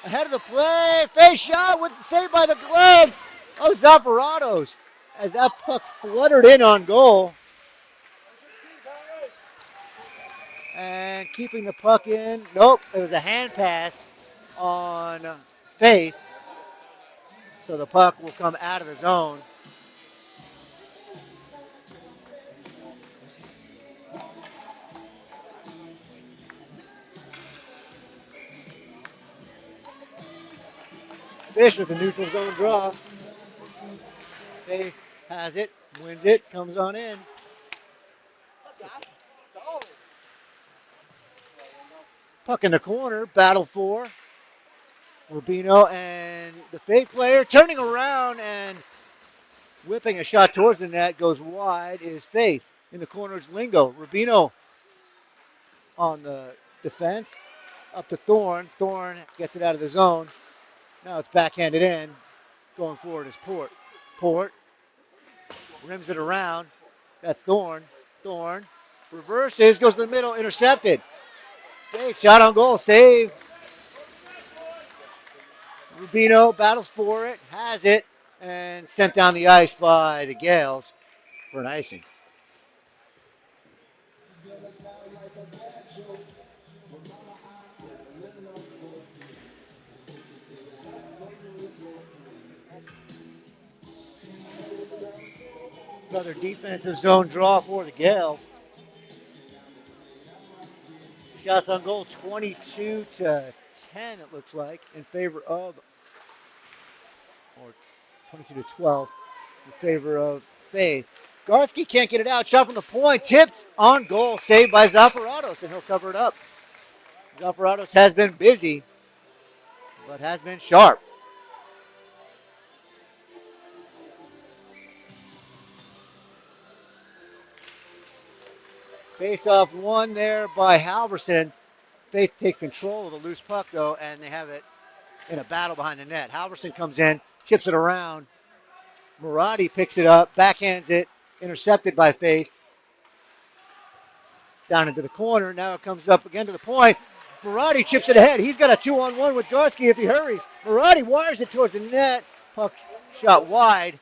Ahead of the play. Face shot with saved by the glove of Zafaratos. As that puck fluttered in on goal. And keeping the puck in. Nope. It was a hand pass on Faith. So the puck will come out of the zone. Fish with a neutral zone draw. Faith has it, wins it, comes on in. Puck in the corner, battle for Rubino and the Faith player turning around and whipping a shot towards the net, goes wide is Faith. In the corner is Lingo. Rubino on the defense, up to Thorne. Thorne gets it out of the zone. Now it's backhanded in. Going forward is Port. Port rims it around. That's Thorne. Thorne reverses, goes to the middle, intercepted. Faith shot on goal, save. Rubino battles for it, has it, and sent down the ice by the Gales for an icing. Another defensive zone draw for the Gales. Shots on goal 22 to 10, it looks like, in favor of, or 22 to 12, in favor of Faith. Garski can't get it out. Shot from the point, tipped on goal, saved by Zafaratos, and he'll cover it up. Zafaratos has been busy, but has been sharp. Face-off won there by Halverson. Faith takes control of the loose puck, though, and they have it in a battle behind the net. Halverson comes in, chips it around. Murati picks it up, backhands it, intercepted by Faith. Down into the corner. Now it comes up again to the point. Murati chips it ahead. He's got a 2-on-1 with Garski if he hurries. Murati wires it towards the net. Puck shot wide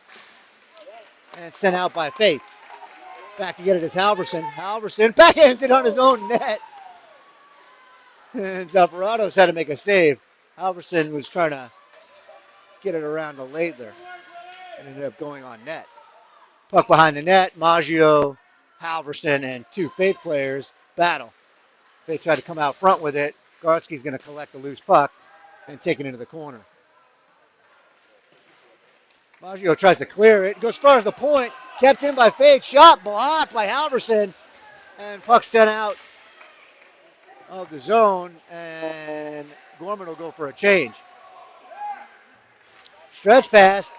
and sent out by Faith. Back to get it is Halverson. Halverson backhands it on his own net. And Zafaratos had to make a save. Halverson was trying to get it around to Laidler and ended up going on net. Puck behind the net. Maggio, Halverson, and two Faith players battle. Faith tried to come out front with it. Gartsky's going to collect the loose puck and take it into the corner. Maggio tries to clear it. Goes far as the point. Kept in by Faith. Shot blocked by Halverson. And puck sent out of the zone. And Gorman will go for a change. Stretch pass.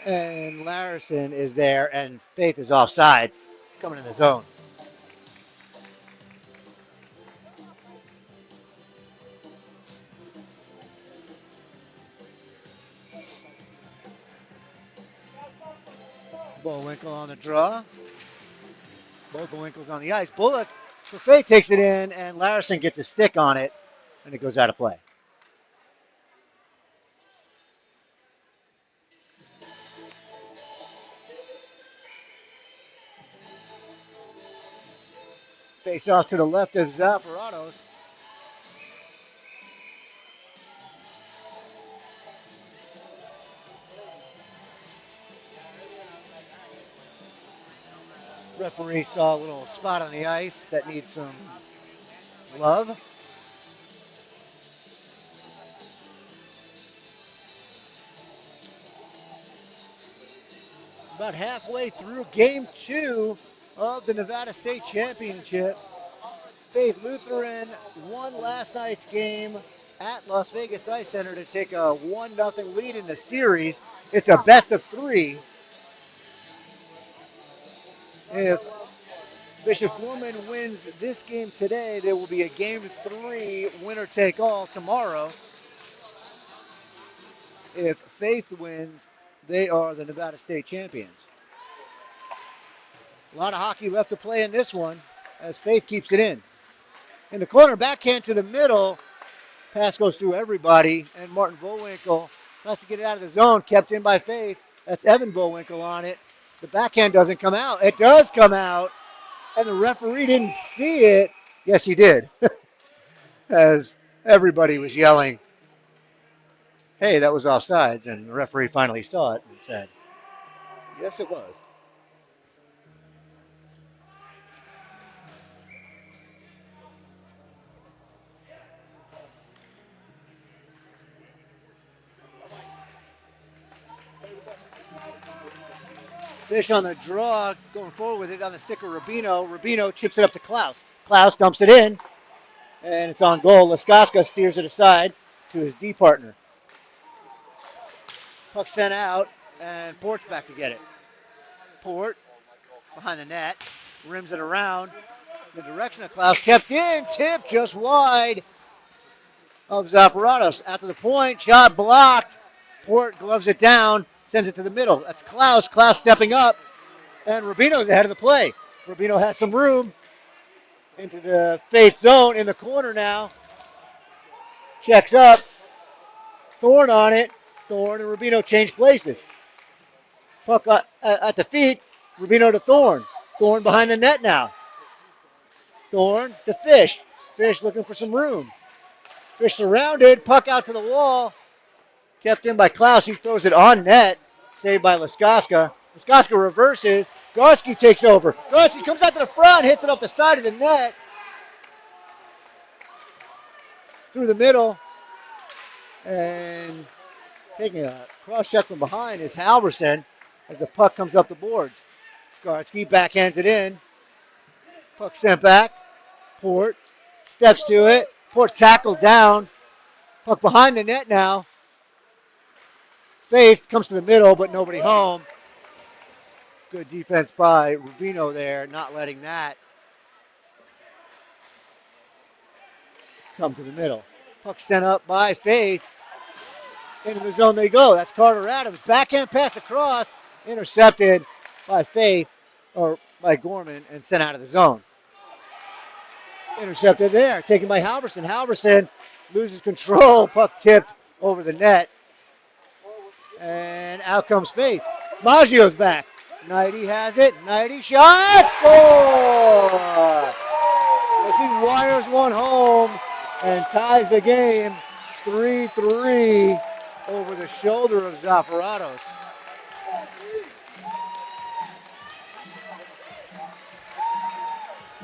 And Larison is there. And Faith is offside. Coming in the zone. Bullwinkle on the draw. Both the Winkles on the ice. Bullock for Faith takes it in, and Larison gets a stick on it, and it goes out of play. Face off to the left of Zaffaratos. Referee saw a little spot on the ice that needs some love. About halfway through game 2 of the Nevada State Championship. Faith Lutheran won last night's game at Las Vegas Ice Center to take a 1-0 lead in the series. It's a best of 3. If Bishop Gorman wins this game today, there will be a game 3 winner take all tomorrow. If Faith wins, they are the Nevada State champions. A lot of hockey left to play in this one as Faith keeps it in. In the corner, backhand to the middle. Pass goes through everybody, and Martin Bullwinkle tries to get it out of the zone, kept in by Faith. That's Evan Bullwinkle on it. The backhand doesn't come out. It does come out, and the referee didn't see it. Yes, he did, as everybody was yelling, hey, that was offsides, and the referee finally saw it and said, yes, it was. Fish on the draw, going forward with it on the stick of Rubino. Rubino chips it up to Klaus. Klaus dumps it in, and it's on goal. Laskaska steers it aside to his D partner. Puck sent out, and Port's back to get it. Port behind the net, rims it around. The direction of Klaus kept in, tip just wide of Zaffaratos. After the point, shot blocked. Port gloves it down, sends it to the middle. That's Klaus. Klaus stepping up, and Rubino's ahead of the play. Rubino has some room into the Faith zone in the corner now. Checks up. Thorne on it. Thorne and Rubino change places. Puck at the feet. Rubino to Thorne. Thorne behind the net now. Thorne to Fish. Fish looking for some room. Fish surrounded. Puck out to the wall. Kept in by Klaus. He throws it on net. Saved by Laskaska. Laskaska reverses. Gartsky takes over. Gartsky comes out to the front. Hits it off the side of the net. Through the middle. And taking a cross check from behind is Halverson as the puck comes up the boards. Gartsky backhands it in. Puck sent back. Port steps to it. Port tackled down. Puck behind the net now. Faith comes to the middle, but nobody home. Good defense by Rubino there, not letting that come to the middle. Puck sent up by Faith. Into the zone they go. That's Carter Adams. Backhand pass across. Intercepted by Faith, or by Gorman, and sent out of the zone. Intercepted there. Taken by Halverson. Halverson loses control. Puck tipped over the net. And out comes Faith. Maggio's back. Knighty has it. Knighty shot. Score! As he wires one home and ties the game 3-3 over the shoulder of Zaffaratos.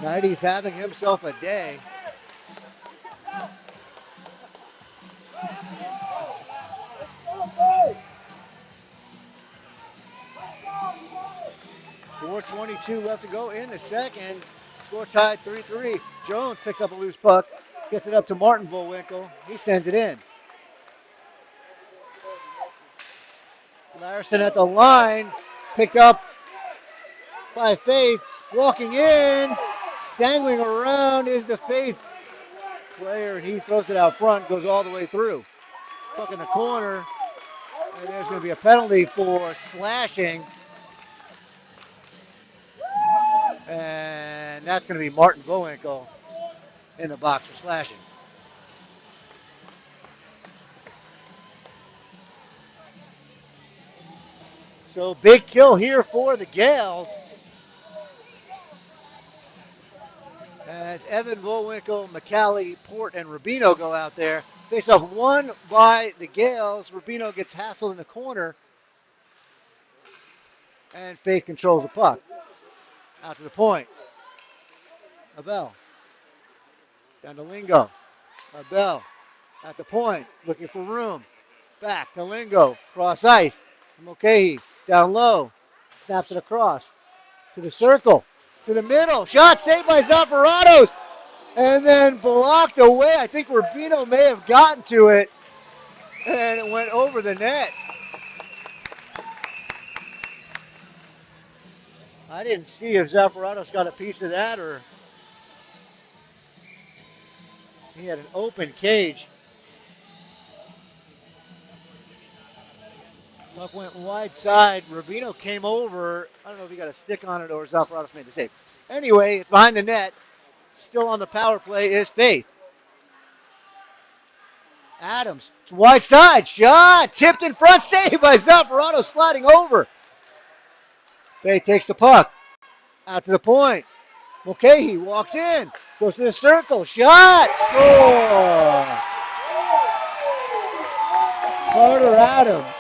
Knighty's having himself a day. .422 left to go in the second. Score tied 3-3. Jones picks up a loose puck, gets it up to Martin Bullwinkle. He sends it in. Larson at the line, picked up by Faith, walking in, dangling around is the Faith player, and he throws it out front, goes all the way through. Puck in the corner, and there's going to be a penalty for slashing, and that's going to be Martin Bullwinkle in the box for slashing. So big kill here for the Gales. As Evan Bullwinkle, McCallie, Port, and Rubino go out there. Face off one by the Gales. Rubino gets hassled in the corner. And Faith controls the puck. Out to the point. Abel. Down to Lingo. Abel at the point. Looking for room. Back to Lingo. Cross ice. Mulcahy. Down low. Snaps it across. To the circle. To the middle. Shot saved by Zafaratos. And then blocked away. I think Rubino may have gotten to it. And it went over the net. I didn't see if Zafaratos got a piece of that or he had an open cage. Puck went wide side. Rubino came over. I don't know if he got a stick on it or Zafaratos made the save. Anyway, it's behind the net. Still on the power play is Faith. Adams, wide side, shot, tipped in front, saved by Zafaratos sliding over. Faith takes the puck, out to the point. Mulcahy walks in, goes to the circle, shot, score! Carter Adams,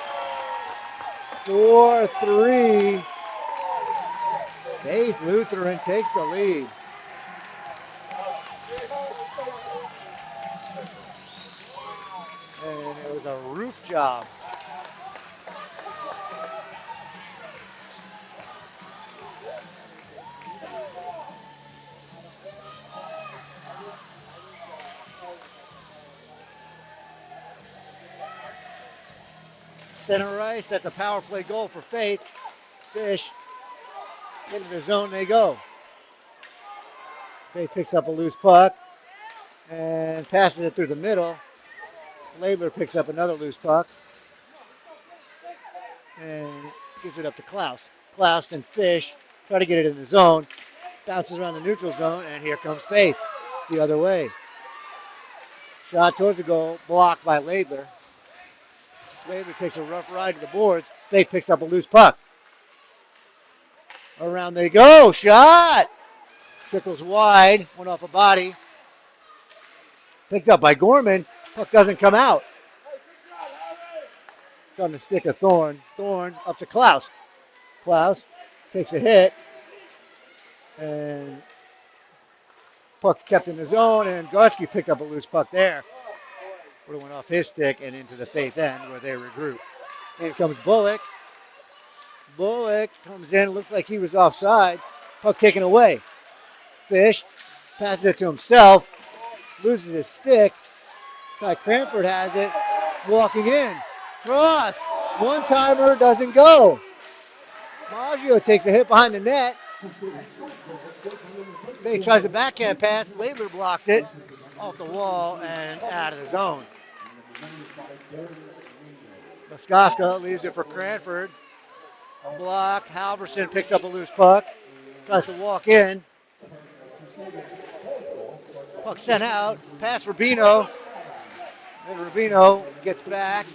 4-3. Faith Lutheran takes the lead. And it was a roof job. Center ice, that's a power play goal for Faith. Fish, into the zone they go. Faith picks up a loose puck and passes it through the middle. Laidler picks up another loose puck and gives it up to Klaus. Klaus and Fish try to get it in the zone. Bounces around the neutral zone, and here comes Faith the other way. Shot towards the goal, blocked by Laidler. Laidler takes a rough ride to the boards. Faith picks up a loose puck. Around they go. Shot! Trickles wide, went off a body. Picked up by Gorman. Puck doesn't come out. It's on the stick of Thorne. Thorne up to Klaus. Klaus takes a hit. And puck kept in the zone, and Garski picked up a loose puck there. Would have went off his stick and into the Faith end where they regroup. Here comes Bullock. Bullock comes in, looks like he was offside. Puck taken away. Fish passes it to himself, loses his stick. Ty Cranford has it, walking in. Cross, one-timer doesn't go. Maggio takes a hit behind the net. Faith tries the backhand pass. Laidler blocks it off the wall and out of the zone. Muskoska leaves it for Cranford. Block. Halverson picks up a loose puck. Tries to walk in. Puck sent out. Pass Rubino. And Rubino gets back.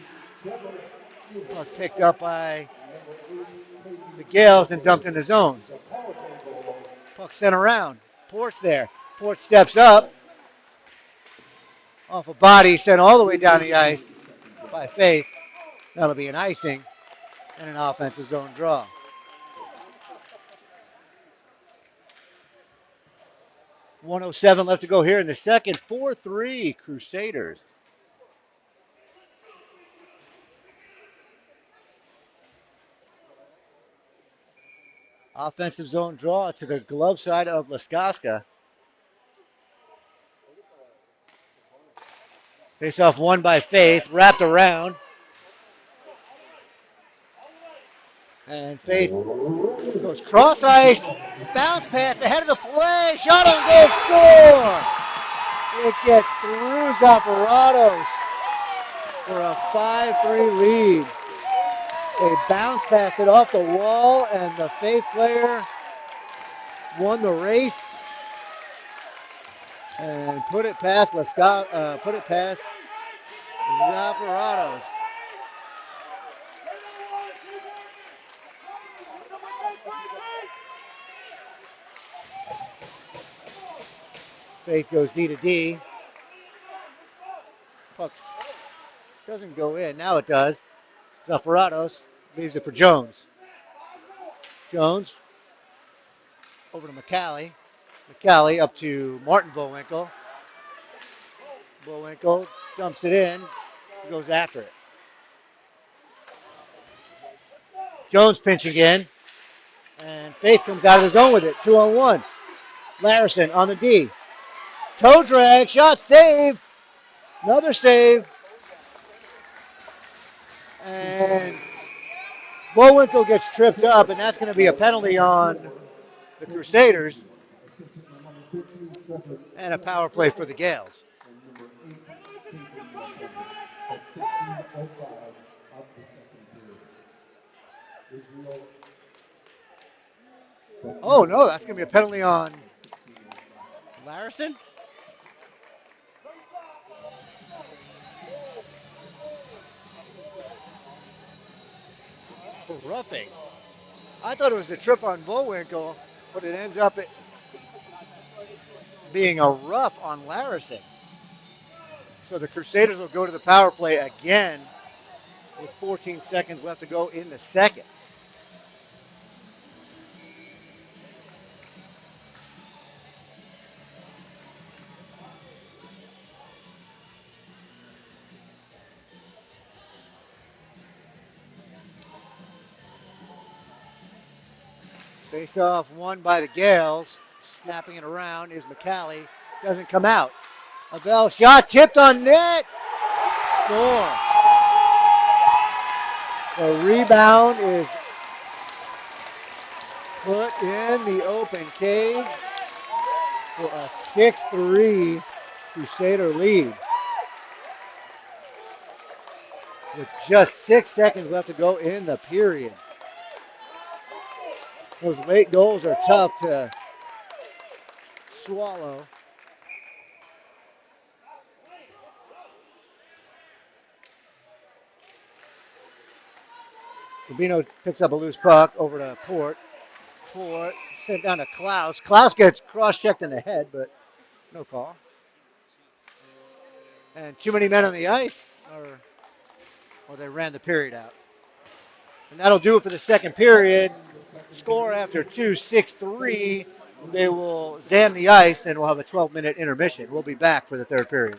Puck picked up by the Gales and dumped in the zone. Puck sent around. Port's there. Port steps up. Off a body, sent all the way down the ice by Faith. That'll be an icing and an offensive zone draw. 107 left to go here in the second. 4-3 Crusaders. Offensive zone draw to the glove side of Laskaska. Face off won by Faith, wrapped around. And Faith goes cross ice, bounce pass ahead of the play, shot on goal, score! It gets through Zaparados for a 5-3 lead. They bounce passed it off the wall, and the Faith player won the race and put it past Zaparados. Faith goes D to D. Puck doesn't go in. Now it does. Zaparados leaves it for Jones. Jones over to McCallie. McCallie up to Martin Bowinkle. Bowinkle dumps it in. Goes after it. Jones pinching in. And Faith comes out of the zone with it. 2-on-1. Larison on the D. Toe drag. Shot save. Another save. And Bowinkle gets tripped up, and that's going to be a penalty on the Crusaders and a power play for the Gales. At 16:05 of the second period. Israel. Oh, no, that's going to be a penalty on Larison? For roughing. I thought it was a trip on Bowinkle, but it ends up being a rough on Larison. So the Crusaders will go to the power play again with 14 seconds left to go in the second. Face off won by the Gales. Snapping it around is McCallie. Doesn't come out. A Bell shot tipped on net. Score. The rebound is put in the open cage for a 6-3 Crusader lead. With just 6 seconds left to go in the period. Those late goals are tough to swallow. Rubino picks up a loose puck over to Port. Port sent down to Klaus. Klaus gets cross-checked in the head, but no call. And too many men on the ice, or they ran the period out. And that'll do it for the second period. Score after 2, 6-3. They will zam the ice, and we'll have a 12-minute intermission. We'll be back for the third period.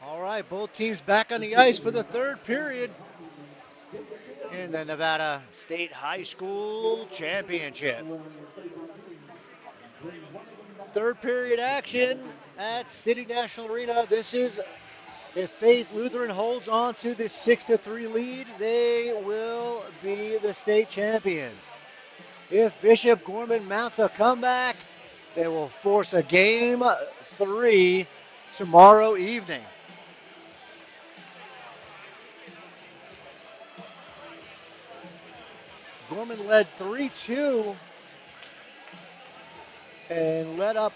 All right, both teams back on the ice for the third period in the Nevada State High School Championship. Third period action at City National Arena. This is if Faith Lutheran holds on to the 6-3 lead, they will be the state champions. If Bishop Gorman mounts a comeback, they will force a game 3 tomorrow evening. Gorman led 3-2 and let up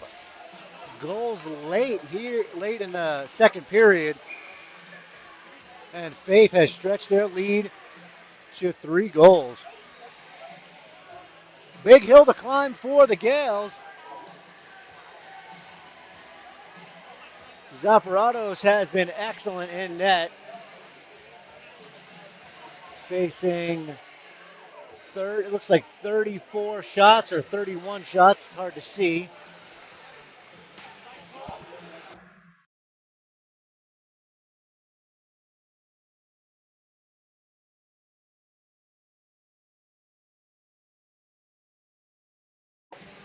goals late in the second period. And Faith has stretched their lead to 3 goals. Big hill to climb for the Gales. Zaparados has been excellent in net, facing it looks like 34 shots or 31 shots. It's hard to see.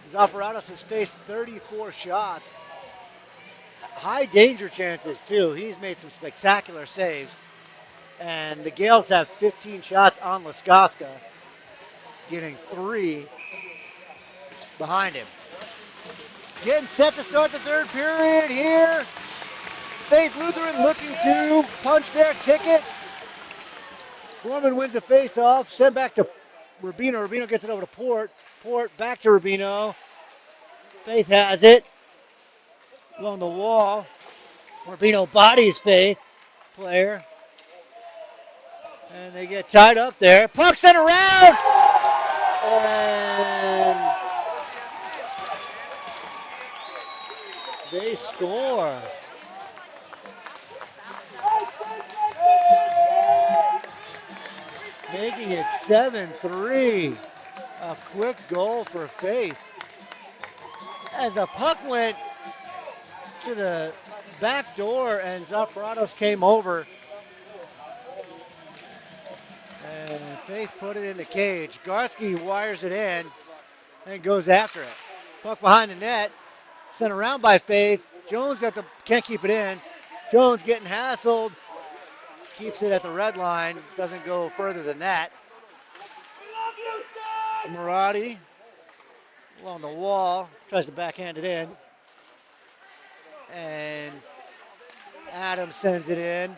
Zaparados has faced 34 shots. High danger chances, too. He's made some spectacular saves. And the Gales have 15 shots on Laskoska, getting 3 behind him. Getting set to start the third period here. Faith Lutheran looking to punch their ticket. Gorman wins the face-off, sent back to Rubino. Rubino gets it over to Port. Port back to Rubino. Faith has it along the wall. Rubino bodies Faith player. And they get tied up there. Puck sent around. And they score. Making it 7-3. A quick goal for Faith. As the puck went to the back door and Zaparados came over. And Faith put it in the cage. Gartsky wires it in and goes after it. Puck behind the net. Sent around by Faith. Jones can't keep it in. Jones getting hassled. Keeps it at the red line. Doesn't go further than that. Marati along the wall. Tries to backhand it in. And Adams sends it in.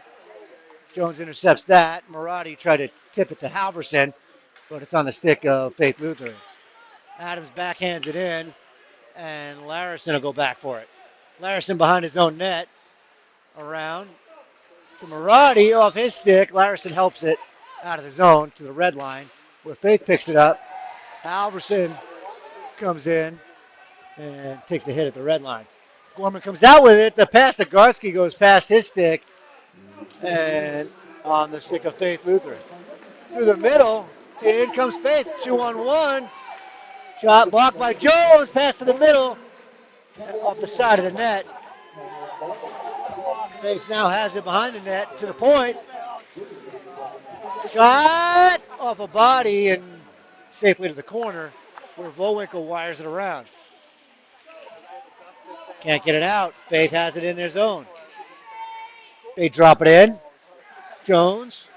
Jones intercepts that. Marati tried to tip it to Halverson, but it's on the stick of Faith Lutheran. Adams backhands it in, and Larison will go back for it. Larison behind his own net. Around to Marati off his stick. Larison helps it out of the zone to the red line, where Faith picks it up. Halverson comes in and takes a hit at the red line. Gorman comes out with it. The pass to Gartsky goes past his stick and on the stick of Faith Lutheran. Through the middle, in comes Faith. 2-on-1. Shot blocked by Jones. Pass to the middle. Off the side of the net. Faith now has it behind the net to the point. Shot off a body and safely to the corner where Vowinkle wires it around. Can't get it out. Faith has it in their zone. They drop it in. Jones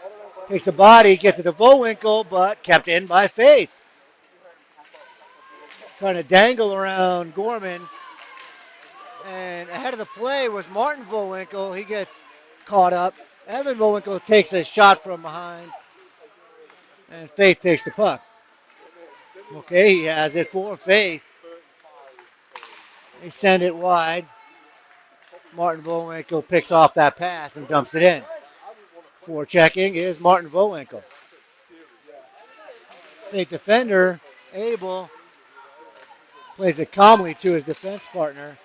takes the body, gets it to Vowinkle, but kept in by Faith. Trying to dangle around Gorman. And ahead of the play was Martin Vowinkle. He gets caught up. Evan Vowinkle takes a shot from behind. And Faith takes the puck. Okay, he has it for Faith. They send it wide. Martin Vowinkle picks off that pass and dumps it in. For checking is Martin Vowinkle. Faith defender, Abel, plays it calmly to his defense partner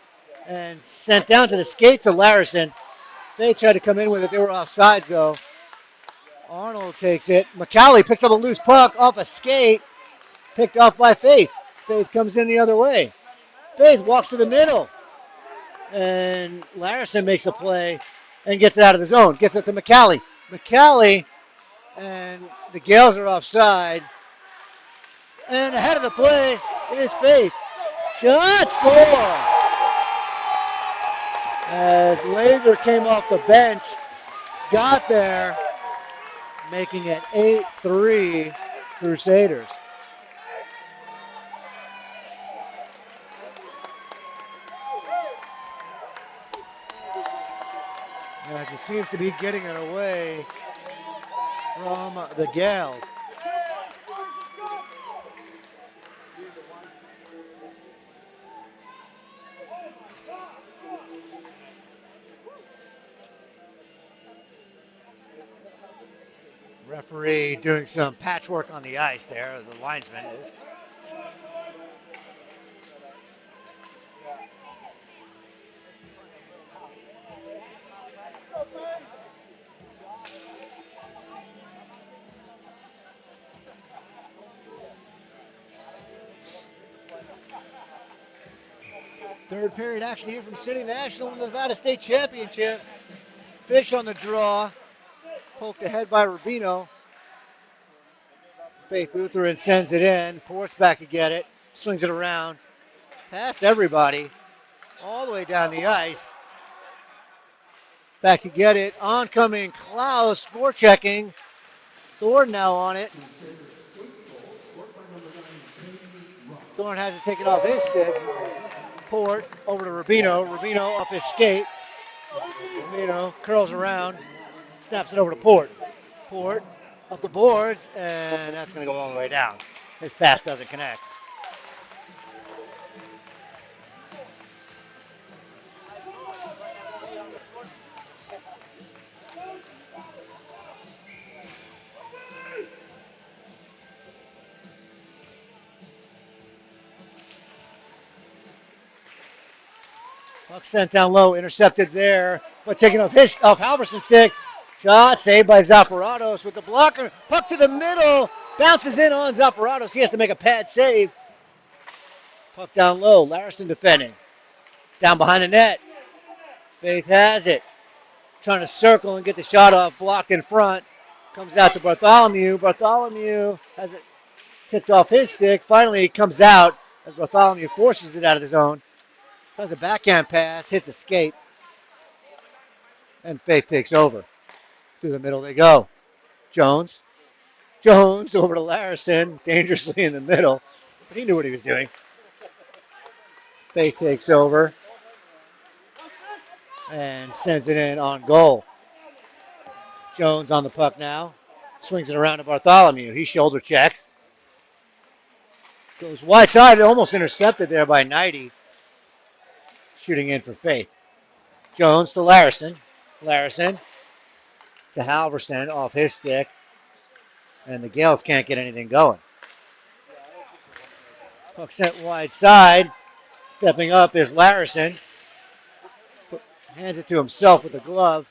and sent down to the skates of Larison. Faith tried to come in with it. They were offsides, though. Arnold takes it. McCallie picks up a loose puck off a skate. Picked off by Faith. Faith comes in the other way. Faith walks to the middle. And Larison makes a play and gets it out of the zone. Gets it to McCallie. McCallie and the Gales are offside. And ahead of the play is Faith. Shot, score! As Lager came off the bench, got there, making it 8-3 Crusaders. As it seems to be getting it away from the Gales. Referee doing some patchwork on the ice there, the linesman is. Third period action here from City National in the Nevada State Championship. Fish on the draw, poked ahead by Rubino. Faith Lutheran sends it in, Port's back to get it, swings it around, past everybody, all the way down the ice. Back to get it, oncoming Klaus, forechecking. Thorne now on it. Thorne has to take it off his stick. Port over to Rubino. Rubino off his skate. Rubino curls around, snaps it over to Port. Port up the boards, and that's going to go all the way down. His pass doesn't connect. Puck sent down low, intercepted there, but taking off Halverson's stick. Shot saved by Zaparados with the blocker. Puck to the middle, bounces in on Zaparados. He has to make a pad save. Puck down low, Larison defending. Down behind the net. Faith has it. Trying to circle and get the shot off, blocked in front. Comes out to Bartholomew. Bartholomew has it tipped off his stick. Finally, it comes out as Bartholomew forces it out of the zone. Tries a backhand pass, hits a skate, and Faith takes over. Through the middle they go. Jones over to Larison, dangerously in the middle, but he knew what he was doing. Faith takes over and sends it in on goal. Jones on the puck now, swings it around to Bartholomew. He shoulder checks. Goes wide side, almost intercepted there by Knighty. Shooting in for Faith. Jones to Larison. Larison to Halverson off his stick. And the Gales can't get anything going. Puck sent wide side. Stepping up is Larison. Hands it to himself with the glove.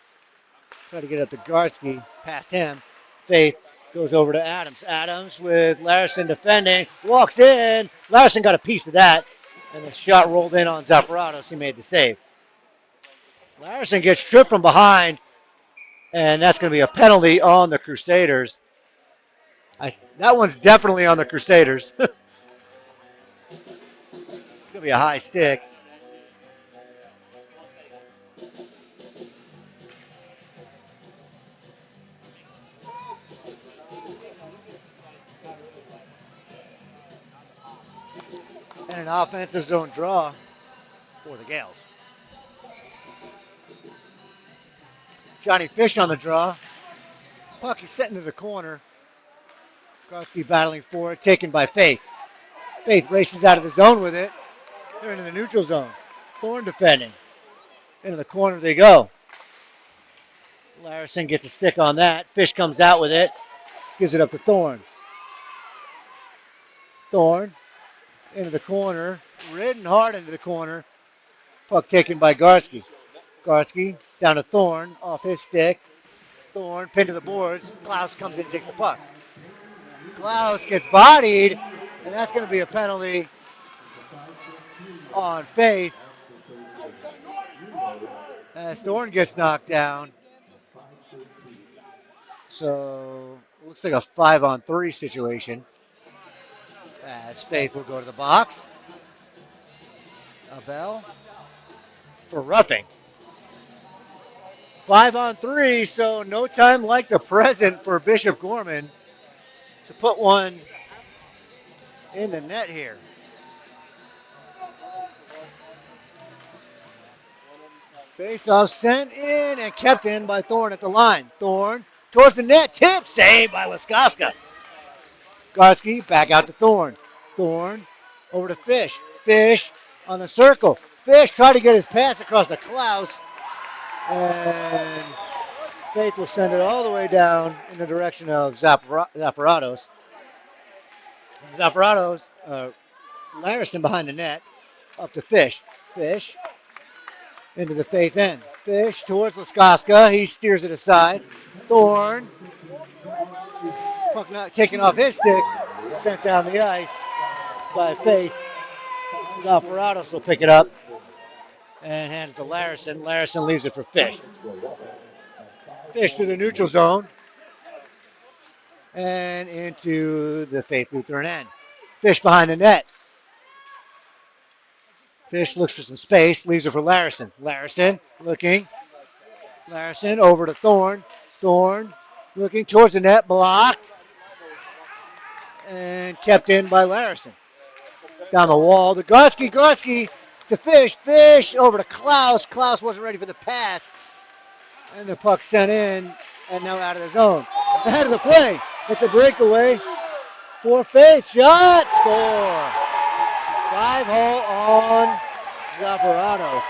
Try to get up to Gartsky. Past him. Faith goes over to Adams. Adams with Larison defending. Walks in. Larison got a piece of that. And the shot rolled in on Zaparados. He made the save. Larison gets tripped from behind. And that's going to be a penalty on the Crusaders. That one's definitely on the Crusaders. It's going to be a high stick. And an offensive zone draw for the Gales. Johnny Fish on the draw. Puck is sent into the corner. Gartsky battling for it, taken by Faith. Faith races out of the zone with it. They're into the neutral zone. Thorne defending. Into the corner they go. Larison gets a stick on that. Fish comes out with it. Gives it up to Thorne. Thorne into the corner. Ridden hard into the corner. Puck taken by Gartsky. Gartsky down to Thorne off his stick. Thorne pinned to the boards. Klaus comes in and takes the puck. Klaus gets bodied, and that's going to be a penalty on Faith as Thorne gets knocked down. 5:13. So looks like a 5-on-3 situation. As Faith will go to the box. A bell for roughing. 5-on-3, so no time like the present for Bishop Gorman to put one in the net here. Face off sent in and kept in by Thorne at the line. Thorne towards the net, tip, saved by Laskoska. Garski back out to Thorne. Thorne over to Fish. Fish on the circle. Fish tried to get his pass across the Klaus, and Faith will send it all the way down in the direction of Zaffaratos. Zaffaratos, Larison behind the net, up to Fish. Fish into the Faith end. Fish towards Laskoska. He steers it aside. Thorne, puck not taken off his stick, sent down the ice by Faith. Zaffaratos will pick it up and hand it to Larison. Larison leaves it for Fish. Fish to the neutral zone and into the Faith Lutheran end. Fish behind the net. Fish looks for some space, leaves it for Larison. Larison looking. Larison over to Thorne. Thorne looking towards the net, blocked and kept in by Larison. Down the wall to Garski. Garski to Fish. Fish over to Klaus. Klaus wasn't ready for the pass. And the puck sent in and now out of the zone. Ahead of the play. It's a breakaway for Faith. Shot. Score. 5-hole on Zaffaratos.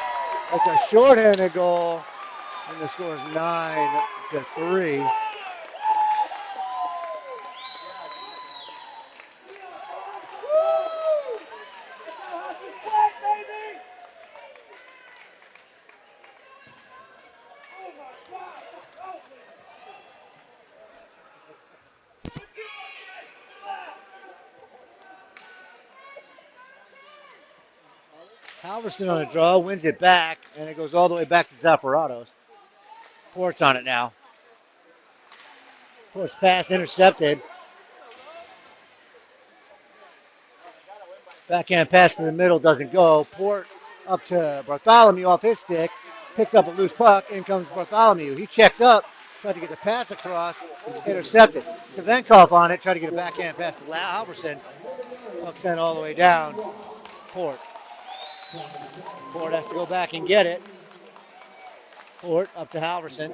It's a shorthanded goal. And the score is 9-3. Halverson on a draw, wins it back, and it goes all the way back to Zaffaratos. Port's on it now. Port's pass intercepted. Backhand pass to the middle doesn't go. Port up to Bartholomew off his stick. Picks up a loose puck. In comes Bartholomew. He checks up. Tried to get the pass across. Intercepted. Savenkov on it. Tried to get a backhand pass to Halverson. Puck sent all the way down. Port. Port has to go back and get it. Port up to Halverson.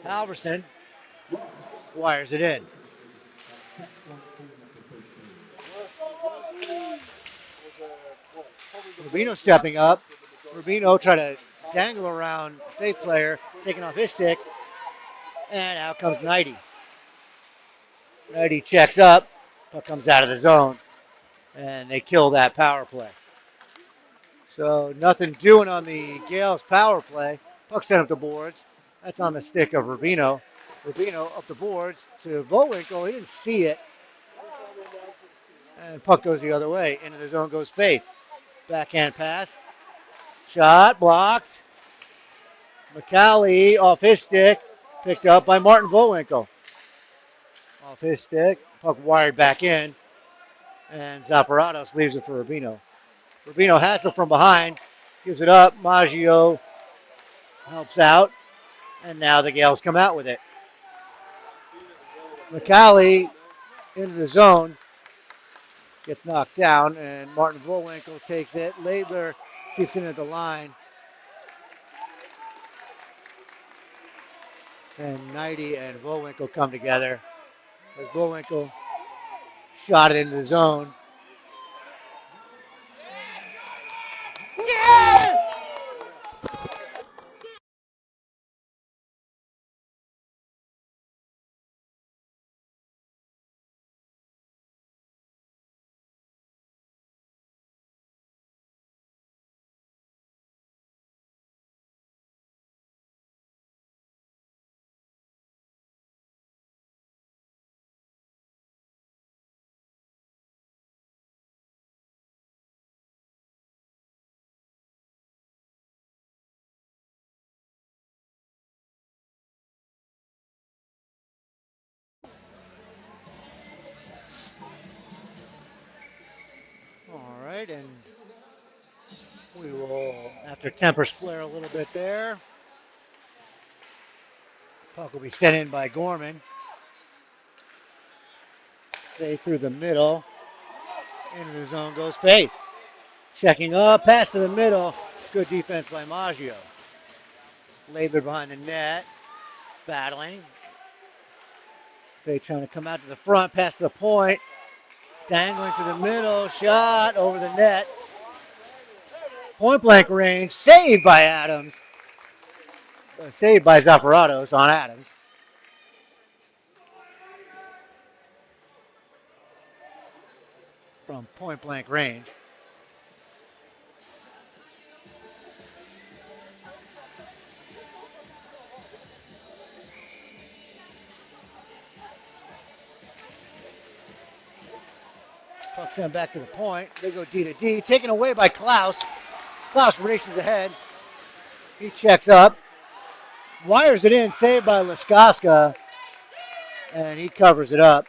Halverson wires it in. Rubino stepping up. Rubino trying to dangle around Faith player, taking off his stick, and out comes Nighty. Nighty checks up, puck comes out of the zone, and they kill that power play. So nothing doing on the Gales power play. Puck sent up the boards. That's on the stick of Rubino. Rubino up the boards to Bowinkle. He didn't see it. And puck goes the other way. Into the zone goes Faith. Backhand pass. Shot blocked. McCallie off his stick. Picked up by Martin Bowinkle. Off his stick. Puck wired back in. And Zaffaratos leaves it for Rubino. Rubino has it from behind. Gives it up. Maggio helps out. And now the Gales come out with it. McCallie into the zone. Gets knocked down. And Martin Bowinkle takes it. Laidler keeps it at the line. And Nighty and Bowinkle come together. As Bowinkle shot it into the zone. Yeah! right, and we will, after tempers flare a little bit there, puck will be sent in by Gorman. Faith through the middle. Into the zone goes Faith. Checking up, pass to the middle. Good defense by Maggio. Laidler behind the net, battling. Faith trying to come out to the front, pass to the point. Dangling to the middle, shot over the net. Point blank range, saved by Adams. Saved by Zaffaratos on Adams. From point blank range. Puck sent back to the point. They go D to D. Taken away by Klaus. Klaus races ahead. He checks up. Wires it in. Saved by Laskaska. And he covers it up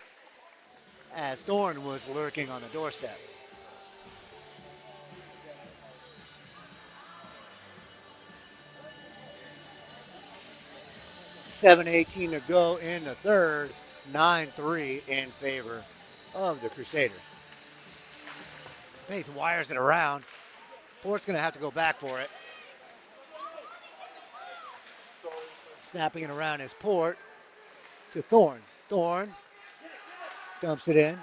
as Thorne was lurking on the doorstep. 7:18 to go in the third. 9-3 in favor of the Crusaders. Faith wires it around. Port's going to have to go back for it. Snapping it around is Port to Thorne. Thorne dumps it in.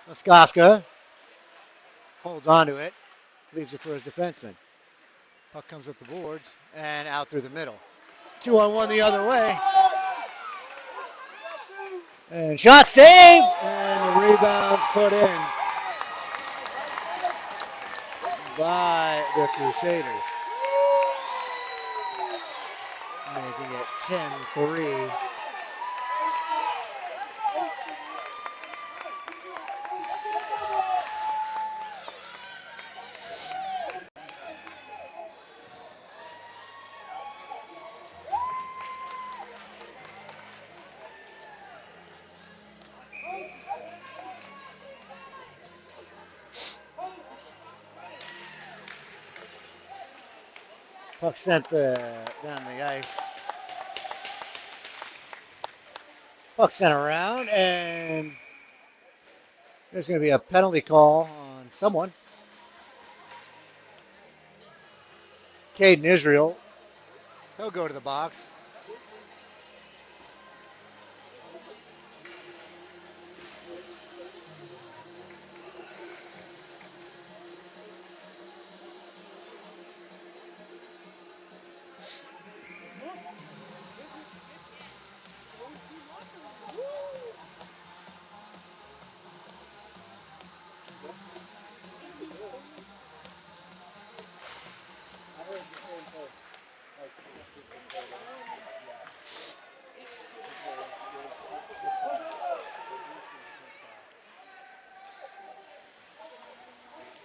Laskaska holds onto it. Leaves it for his defenseman. Puck comes up the boards and out through the middle. 2-on-1 the other way. And shot saved. And the rebound's put in by the Crusaders. Making it 10-3. Puck sent down the ice. Puck sent around, and there's going to be a penalty call on someone. Caden Israel. He'll go to the box.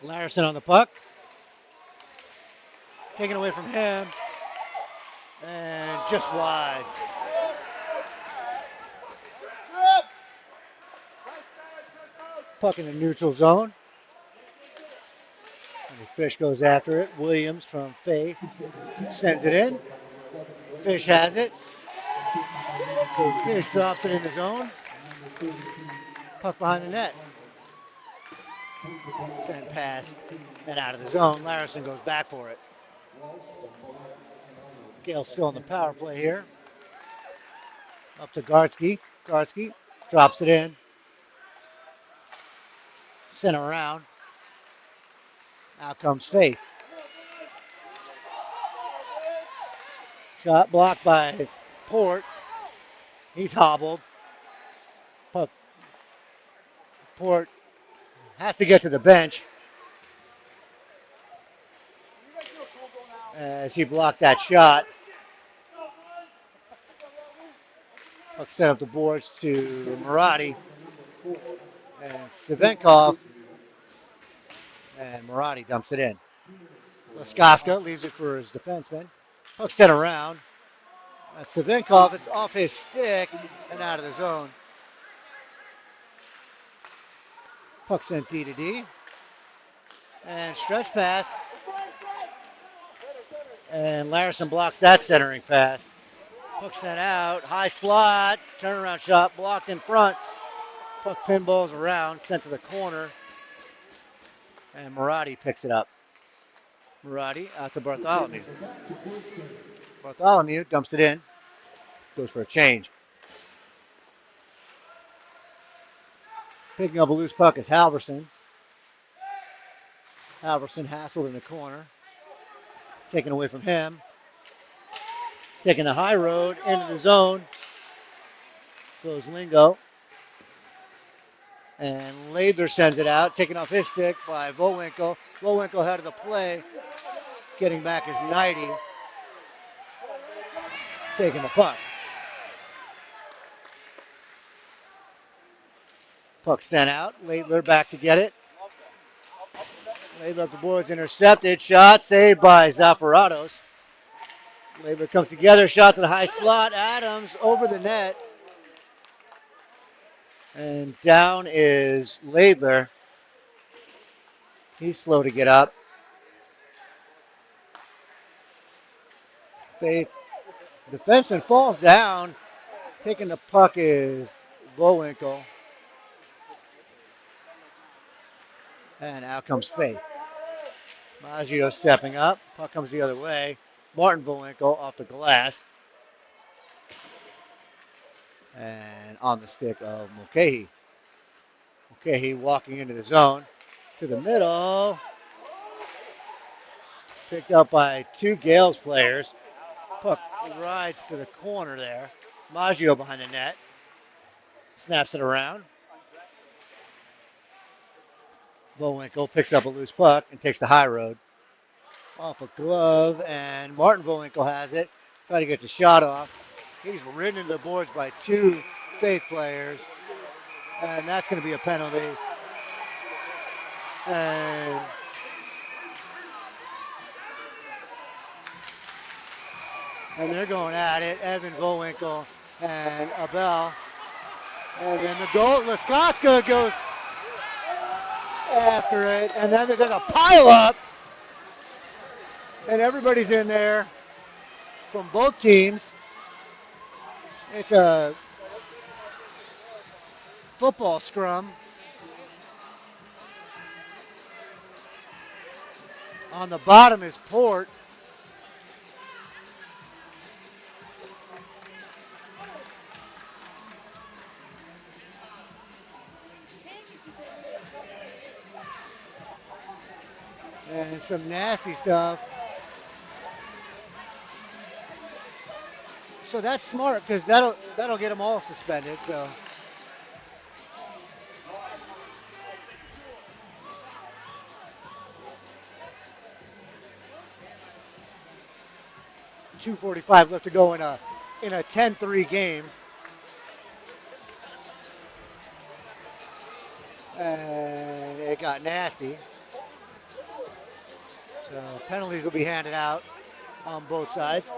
Larson on the puck. Taken away from him. And just wide. Puck in the neutral zone. And the Fish goes after it. Williams from Faith sends it in. Fish has it. Fish drops it in the zone. Puck behind the net. Sent past and out of the zone. Larson goes back for it. Gale's still on the power play here. Up to Gartsky. Gartsky drops it in. Sent around. Out comes Faith. Shot blocked by Port. He's hobbled. Puck. Port has to get to the bench as he blocked that shot. Puck sent up the boards to Marotti and Savenkov, and Marotti dumps it in. Laskaska leaves it for his defenseman. Puck sent around. Savenkov, it's off his stick and out of the zone. Puck sent D to D. And stretch pass. And Larson blocks that centering pass. Puck sent out. High slot. Turnaround shot. Blocked in front. Puck pinballs around. Sent to the corner. And Marotti picks it up. Marotti out to Bartholomew. Bartholomew dumps it in. Goes for a change. Picking up a loose puck is Halverson. Halverson hassled in the corner. Taken away from him. Taking the high road into the zone. Goes Lingo. And Laidler sends it out. Taken off his stick by Vowinkle. Vowinkle ahead of the play. Getting back is Knighty. Taking the puck. Puck sent out. Laidler back to get it. Laidler up the boards, intercepted. Shot saved by Zafaratos. Laidler comes together. Shot to the high slot. Adams over the net. And down is Laidler. He's slow to get up. Faith, defenseman falls down. Taking the puck is Vowinkle. And out comes Faith. Maggio stepping up. Puck comes the other way. Martin Vowinkle off the glass. And on the stick of Mulcahy. Mulcahy walking into the zone. To the middle. Picked up by two Gales players. Puck rides to the corner there. Maggio behind the net. Snaps it around. Vowinkle picks up a loose puck and takes the high road. Off a glove, and Martin Vowinkle has it. Trying to get a shot off. He's ridden into the boards by two Faith players, and that's going to be a penalty. And they're going at it. Evan Vowinkle and Abel. And then the goal, Laskoska goes after it, and then there's a pile up, and everybody's in there from both teams. It's a football scrum. On the bottom is Port. And some nasty stuff. So that's smart because that'll get them all suspended. So 2:45 left to go in a 10-3 game. And it got nasty. So penalties will be handed out on both sides.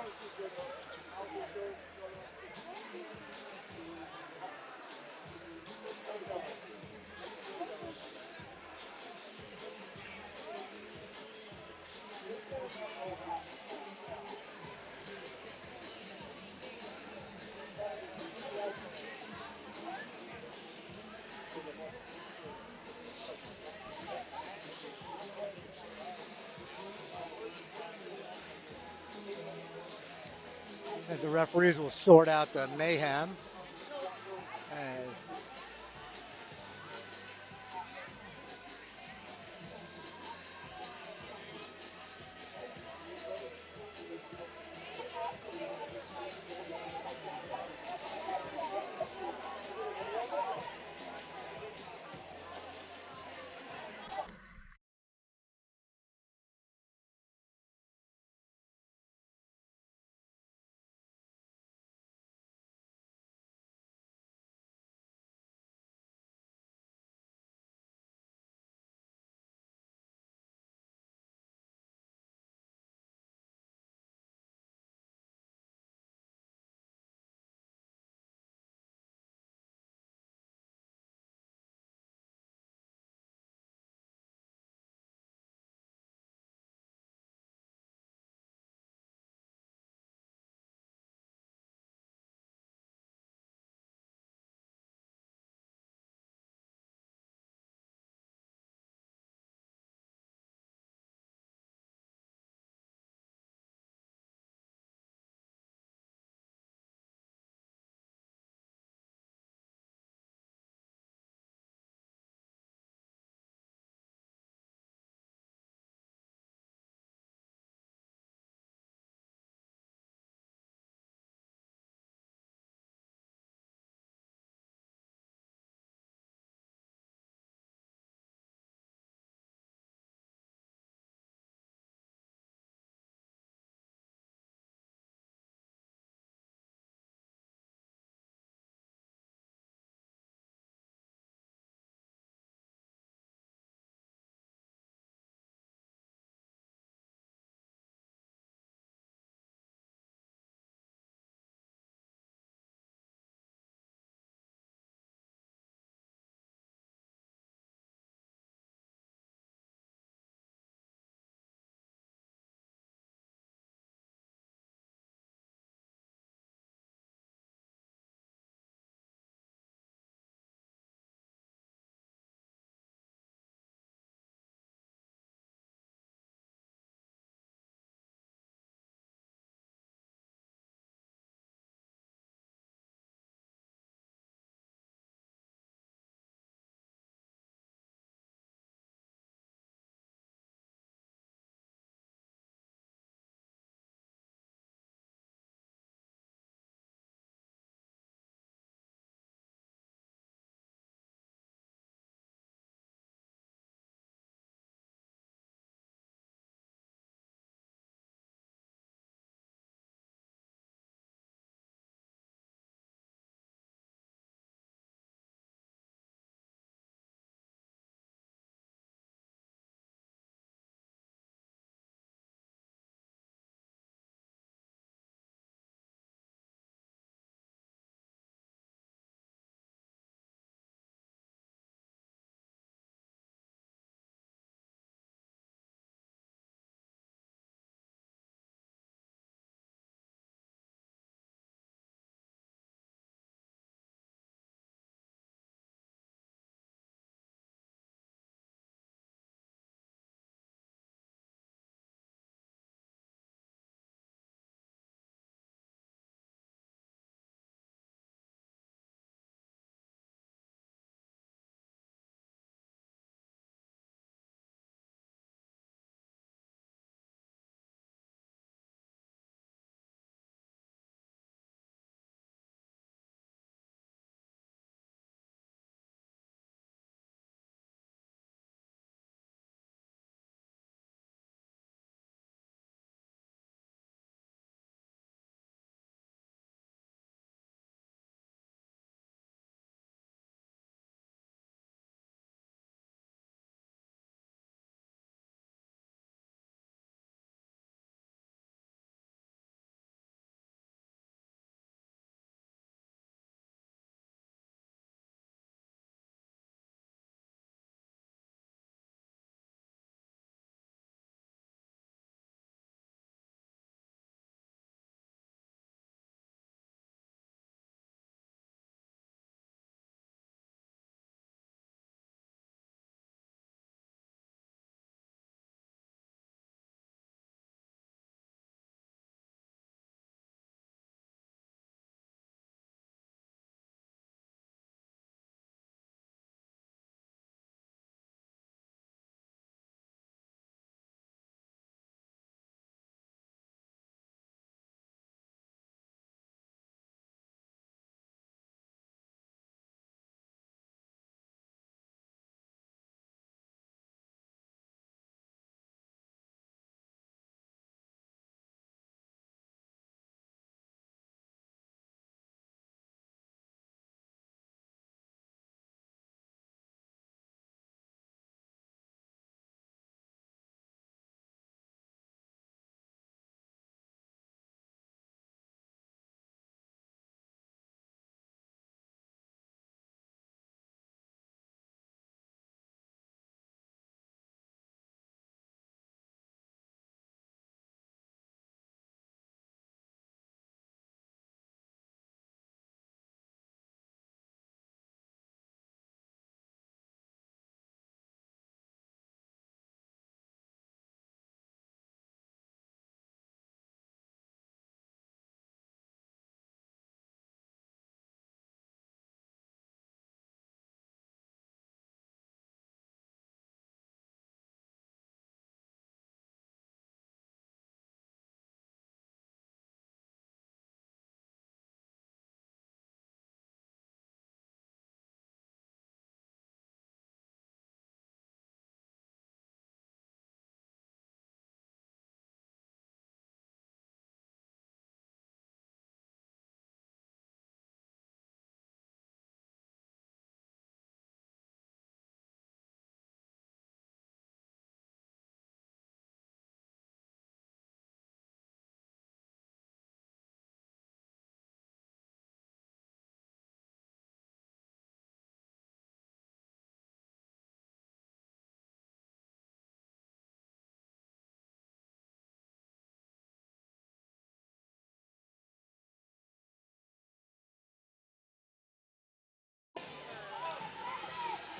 As the referees will sort out the mayhem. As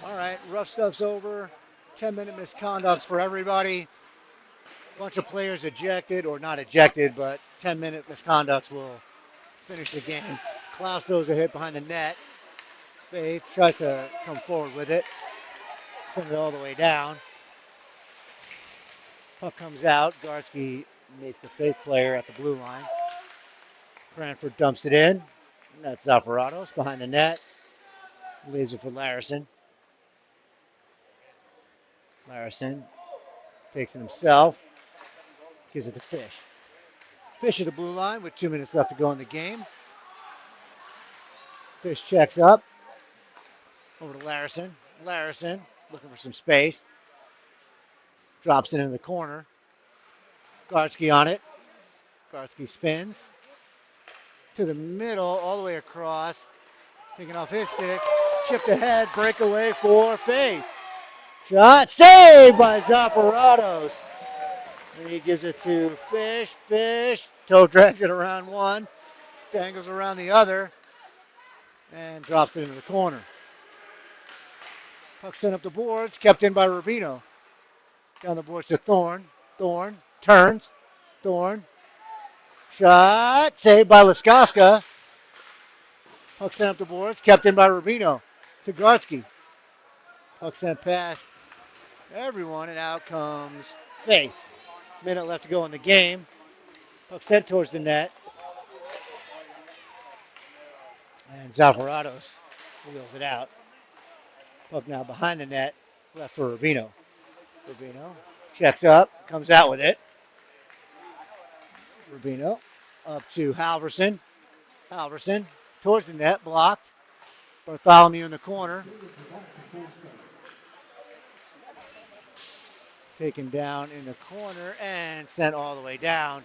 All right, rough stuff's over. 10-minute misconducts for everybody. Bunch of players ejected, or not ejected, but 10-minute misconducts will finish the game. Klaus throws a hit behind the net. Faith tries to come forward with it. Send it all the way down. Puck comes out. Gartsky meets the Faith player at the blue line. Cranford dumps it in. That's Zalfarados behind the net. Leaves it for Larison. Larison takes it himself. Gives it to Fish. Fish at the blue line with 2 minutes left to go in the game. Fish checks up. Over to Larison. Larison looking for some space. Drops it into the corner. Gartsky on it. Gartsky spins to the middle, all the way across. Taking off his stick. Chipped ahead. Breakaway for Faith. Shot saved by Zaparados. And he gives it to Fish. Fish. Toe drags it around one. Dangles around the other. And drops it into the corner. Puck sent up the boards. Kept in by Rubino. Down the boards to Thorne. Thorne turns. Thorne. Shot. Saved by Laskoska. Puck sent up the boards. Kept in by Rubino. To Gartsky. Puck sent past everyone. And out comes Faith. Minute left to go in the game. Puck sent towards the net. And Zalfarados wheels it out. Puck now behind the net. Left for Rubino. Rubino checks up. Comes out with it. Rubino up to Halverson. Halverson towards the net. Blocked. Bartholomew in the corner. Taken down in the corner and sent all the way down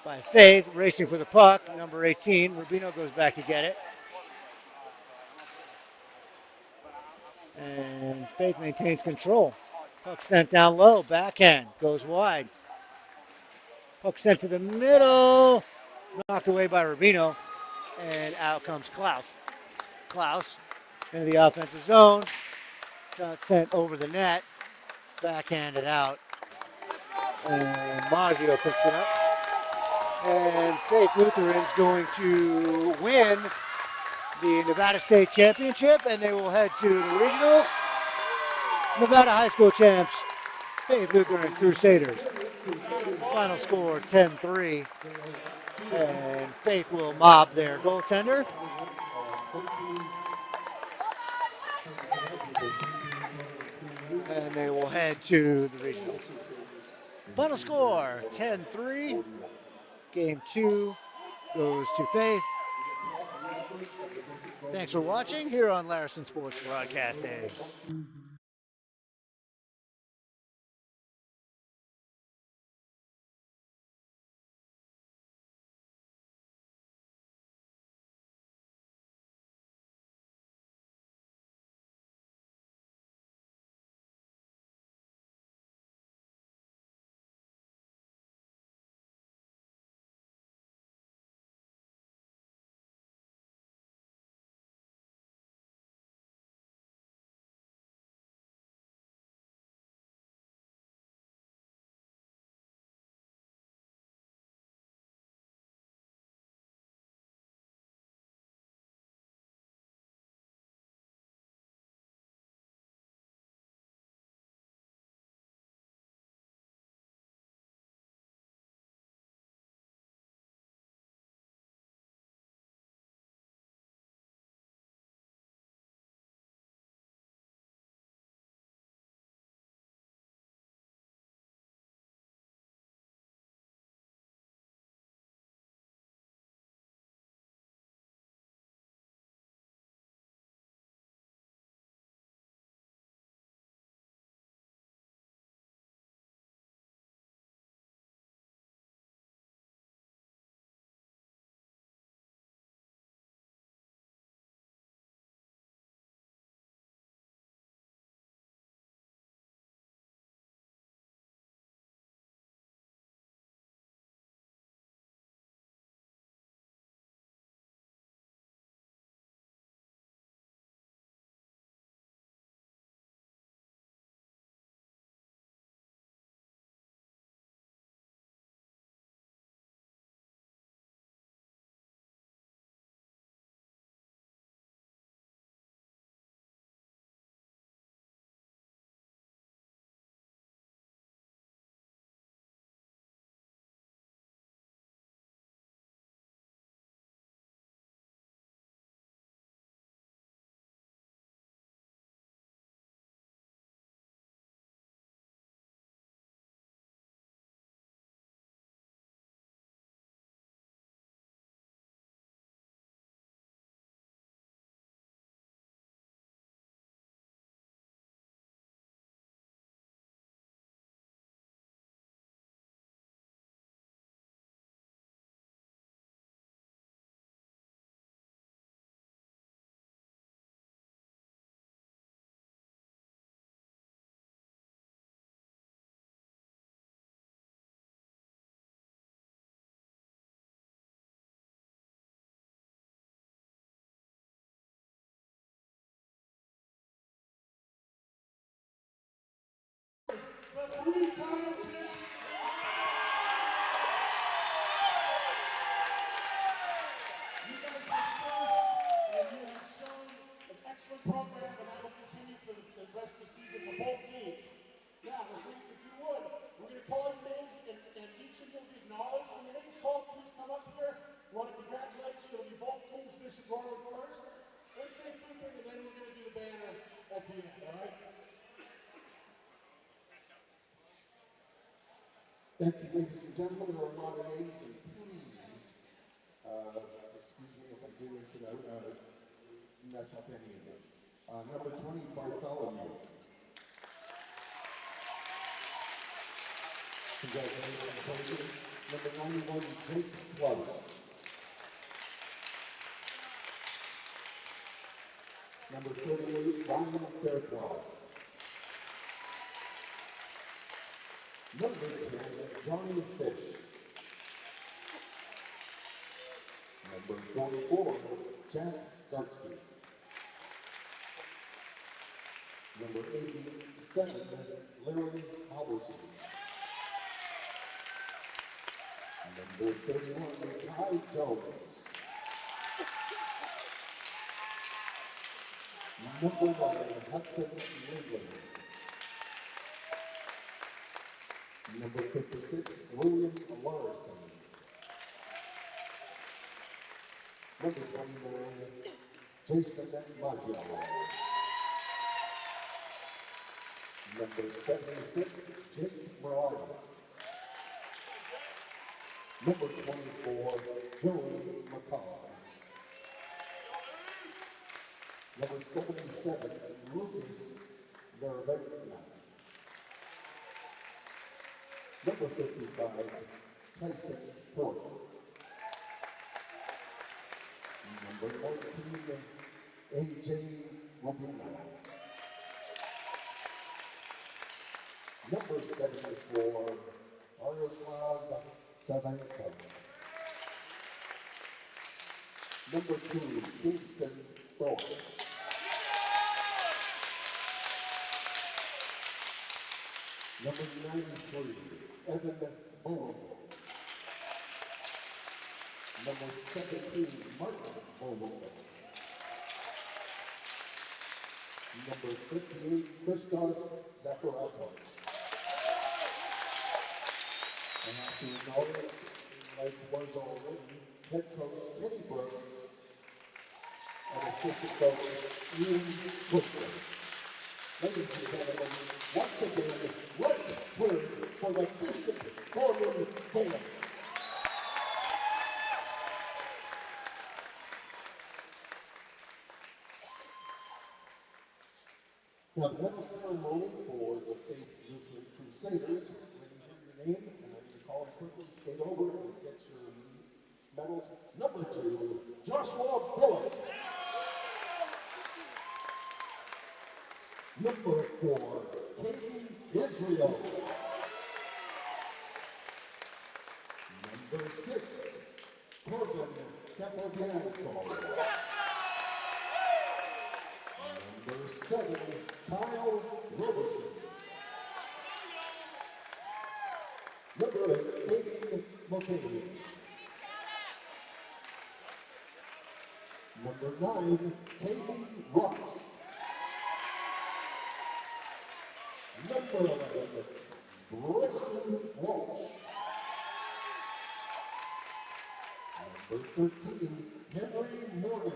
by Faith. Racing for the puck. Number 18. Rubino goes back to get it. And Faith maintains control. Puck sent down low. Backhand. Goes wide. Puck sent to the middle. Knocked away by Rubino. And out comes Klaus. Klaus into the offensive zone. Shot sent over the net. Backhanded out. And Maggio picks it up. And Faith Lutheran's going to win the Nevada State Championship, and they will head to the regionals. Nevada High School champs, Faith Lutheran Crusaders. Final score 10-3. And Faith will mob their goaltender. And they will head to the regionals. Final score 10-3. Game 2 goes to Faith. Thanks for watching here on Larison Sports Broadcasting. three-time champion. You guys were first, and you have shown an excellent program, and that will continue for the rest of the season for both teams. Now, if you would, we're going to call your names, and each of you will be acknowledged. When your name's called, please come up here. We want to congratulate you. It'll be both teams, Bishop Gorman first, and Faith Lutheran, and then we're going to do the banner at the end, all right? Thank you, ladies and gentlemen. There are a lot of names, and please, excuse me if I do or should I mess up any of them. Number 20, Bartholomew. Congratulations, Brady. Number 91, Jake Close. Number 38, Ryan Fairclough. Number 10, Johnny Fish. Number 44, Jack Gartsky. Number 87, Larry Halverson. Number 31, Ty Jones. Number 9, Hudson Lindley. Number 56, William Larson. Number 29, Jason Maggio. Number 76, Jake Mariah. Number 24, Joey McCall. Number 77, Lucas Maravena. Number 55, Tyson Porter. Number 19, AJ Rubino. Number 74, Arislav Savenko. Number 2, Kingston Thorpe. Number 93, Evan Bowen. Number 17, Martin Bowen. Number 58, Christos Zafirakos. And after acknowledge, like was already, head coach Kenny Brooks and assistant coach Ian Cushman. Ladies and gentlemen, once again, let's hear it for the Bishop Gorman Gales. Now, the medal ceremony for the Faith Lutheran Crusaders, when you hear your name, and I'm going to call it quickly, skate over and get your medals. Number 2, Joshua Bullock. Number 4, Caden Israel. Number 6, Corbin Capobianco. Number 7, Kyle Robertson. Number 8, Hayden Mulcahy. Number 9, Hayden Ross. Number 11, Bryson Walsh. Number 13, Henry Morgan.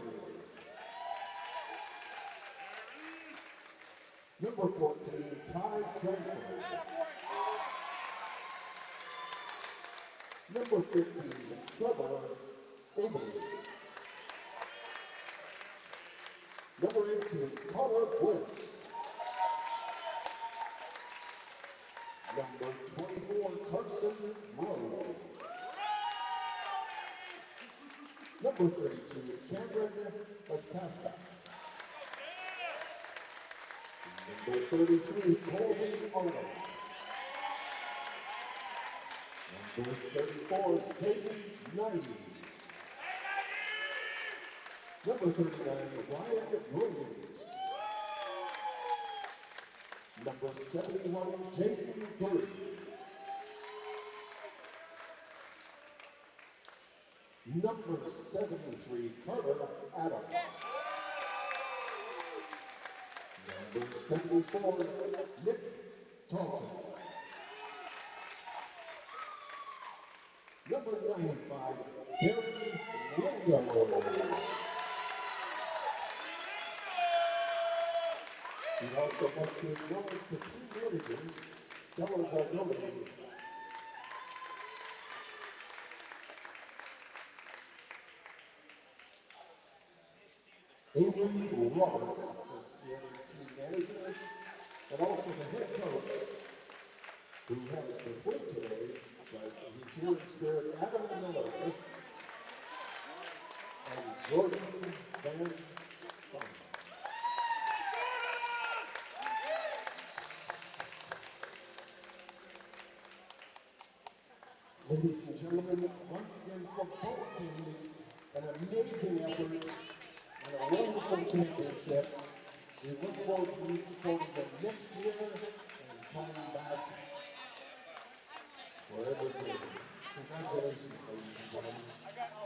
Number 14, Ty Cranford. Number 15, Trevor Avery. Number 18, Connor Wentz. Number 24, Carson Rowe. Number 32, Cameron Escasta. Number 33, Colby Arnold. Number 34, Zayden Knight. Number 39, Ryan Williams. Number 71, Jaden 3. Number 73, Carter Adams. Number 74, Nick Dalton. Number 95, Barry Rando. We'd also like to acknowledge the team managers, Stella Zardoni, Avery Roberts, that's the other team manager, and also the head coach, who has the flu today, but he's here in spirit, Adam Miller, and Jordan Van Son. Ladies and gentlemen, once again for both teams, an amazing effort and a wonderful championship. We look forward to you supporting them next year and coming back for every game. Congratulations, ladies and gentlemen.